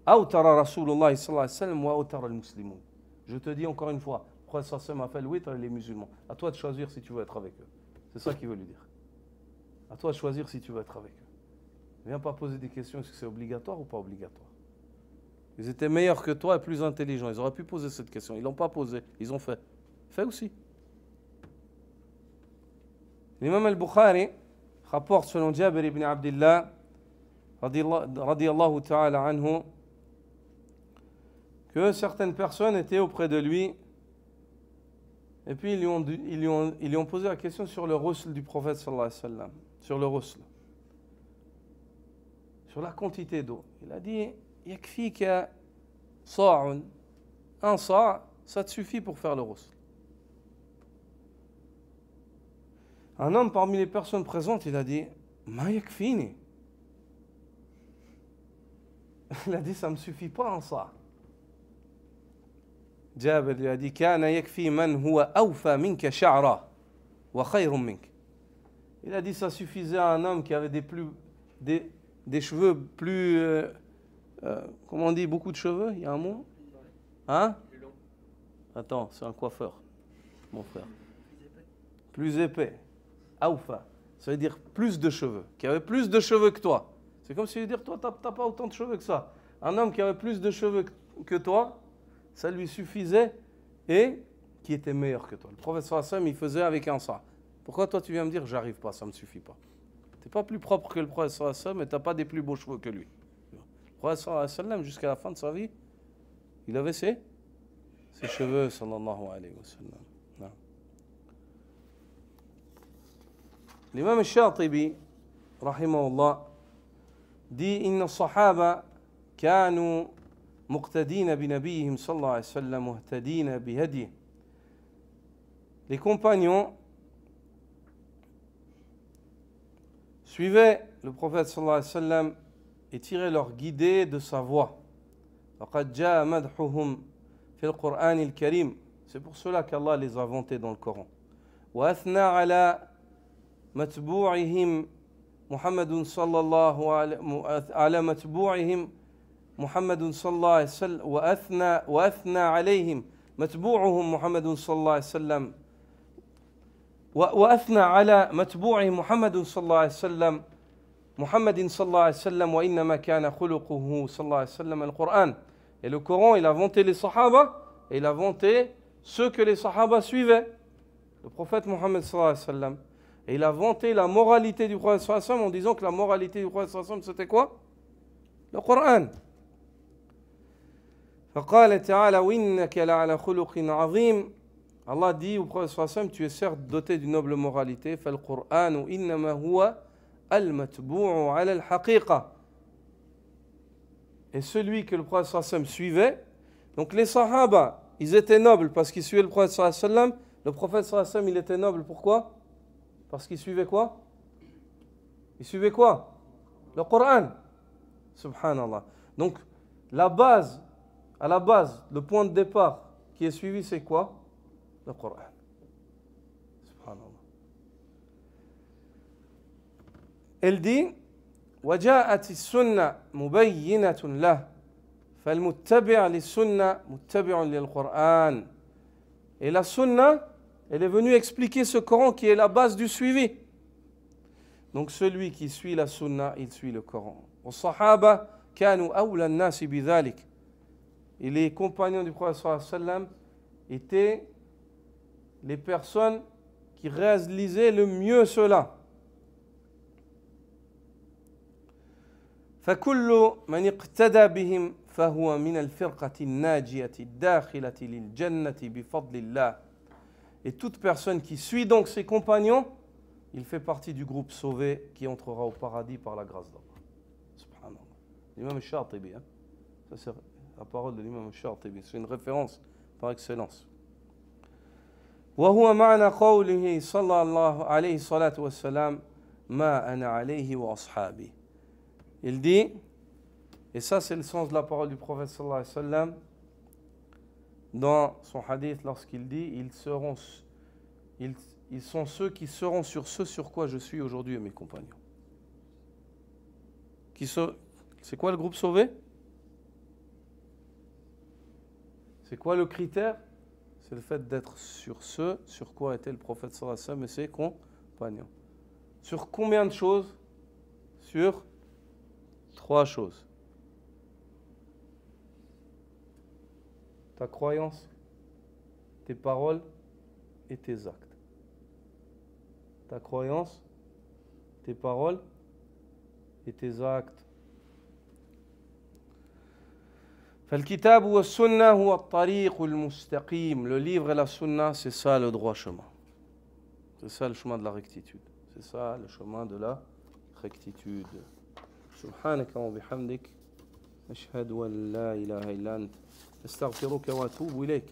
Awtara Rasulullah sallallahu alayhi wa sallam wa awtara al-muslimun. Je te dis encore une fois, le prophète sallallahu alayhi wa sallam a fait le witr et les musulmans. À toi de choisir si tu veux être avec eux. C'est ça qu'il veut lui dire. À toi de choisir si tu veux être avec eux. Ne viens pas poser des questions, est-ce que c'est obligatoire ou pas obligatoire? Ils étaient meilleurs que toi et plus intelligents. Ils auraient pu poser cette question. Ils ne l'ont pas posée. Ils ont fait. Fais aussi. L'imam al-Bukhari rapporte selon Jabir ibn Abdillah radiyallahu ta'ala anhu que certaines personnes étaient auprès de lui et puis ils lui ont posé la question sur le rusl du prophète sallallahu alayhi wa sallam, sur le rusl, sur la quantité d'eau. Il a dit yakfika sa'un, un sa', ça te suffit pour faire le rusl. Un homme parmi les personnes présentes, il a dit ma yakfini. Il a dit ça me suffit pas un sa'. Jabir lui a dit Kana yakfi man huwa awfa minka sha'ra wa khayrun mink. Il a dit ça suffisait à un homme qui avait des cheveux plus comment on dit, beaucoup de cheveux, il y a un mot? Hein? Attends, c'est un coiffeur, mon frère. Plus épais. Awfa, ça veut dire plus de cheveux, qui avait plus de cheveux que toi. C'est comme si je veux dire toi t'as pas autant de cheveux que ça. Un homme qui avait plus de cheveux que toi, ça lui suffisait et qui était meilleur que toi. Le prophète sallallahu alayhi wa sallam, il faisait avec un sa'. Pourquoi toi tu viens me dire j'arrive pas, ça me suffit pas? Tu n'es pas plus propre que le prophète sallallahu alayhi wa sallam et tu n'as pas des plus beaux cheveux que lui. Le prophète sallallahu alayhi wa sallam, jusqu'à la fin de sa vie, il avait ses cheveux sallallahu alayhi wa sallam. L'imam al-Shatibi, rahimahullah, dit Inna as-sahaba kanu muqtadina bi nabiyihim sallallahu alayhi wa sallam muhtadina bi hadihi. Les compagnons suivaient le prophète sallallahu alayhi wa sallam et tiraient leur guidée de sa voix. Faqad jaa madhuhum fi al-Qur'an al-Karim. C'est pour cela qu'Allah les a vantés dans le Coran. Wa athna ala matbu'ihim Muhammadun sallallahu ala matbu'ihim Muhammadun sallallahu alayhi wa sallam wa athna alayhim matbu'uhum Muhammadun sallallahu alayhi wa sallam وأثنى على متبوعه محمد صلى الله عليه وسلم محمد صلى الله عليه وسلم وإنما كان خلقه صلى الله عليه وسلم القرآن. Et le Coran, il a vanté les Sahaba et il a vanté ceux que les Sahaba suivaient. Le prophète Mohammed sallallahu alayhi wa sallam. Et il a vanté la moralité du prophète sallallahu alayhi wa sallam en disant que la moralité du prophète sallallahu alayhi wa sallam c'était quoi? Le Coran. فقال تعالى وإنك لعلى خلق عظيم. Allah dit au prophète sallallahu alayhi wa sallam, tu es certes doté d'une noble moralité. فالقرآن إنما هو المتبوع على الحقيقة. Et celui que le prophète sallallahu alayhi wa sallam suivait, donc les Sahaba, ils étaient nobles parce qu'ils suivaient le prophète sallallahu alayhi wa sallam. Le prophète sallallahu alayhi wa sallam, il était noble. Pourquoi? Parce qu'il suivait quoi? Il suivait quoi? Le Coran. Subhanallah. Donc, à la base, le point de départ qui est suivi, c'est quoi? Le Coran. Subhanallah. Elle dit وجاءت السنة مبينة له فالمتبع للسنة متبع للقرآن. Et la sunna, elle est venue expliquer ce Coran qui est la base du suivi. Donc celui qui suit la sunna, il suit le Coran. والصحابة كانوا أولى الناس بذلك. Et les compagnons du prophète sallallahu alayhi wa sallam étaient les personnes qui réalisaient le mieux cela. فكل من اقتدى بهم فهو من الفرقة الناجية الداخلة للجنة بفضل الله. Et toute personne qui suit donc ses compagnons, il fait partie du groupe sauvé qui entrera au paradis par la grâce d'Allah. Subhanallah. L'imam al-Shatibi, hein? Ça c'est la parole de l'imam al-Shatibi, c'est une référence par excellence. وهو معنى قوله صلى الله عليه الصلاة والسلام ما أنا عليه وأصحابي. Il dit, et ça c'est le sens de la parole du prophète sallallahu alayhi wa sallam, dans son hadith lorsqu'il dit, ils sont ceux qui seront sur ce sur quoi je suis aujourd'hui et mes compagnons. C'est quoi le groupe sauvé? C'est quoi le critère? C'est le fait d'être sur ce sur quoi était le prophète sallallahu alayhi wa sallam et ses compagnons. Sur combien de choses? Sur 3 choses. Ta croyance, tes paroles et tes actes. Ta croyance, tes paroles et tes actes. فالكتاب والسنة هو الطريق المستقيم. Le livre et la sunna, c'est ça le droit chemin. C'est ça le chemin de la rectitude. C'est ça le chemin de la rectitude. سبحانك وبحمدك أشهد أن لا إله إلا أنت أستغفرك وأتوب إليك.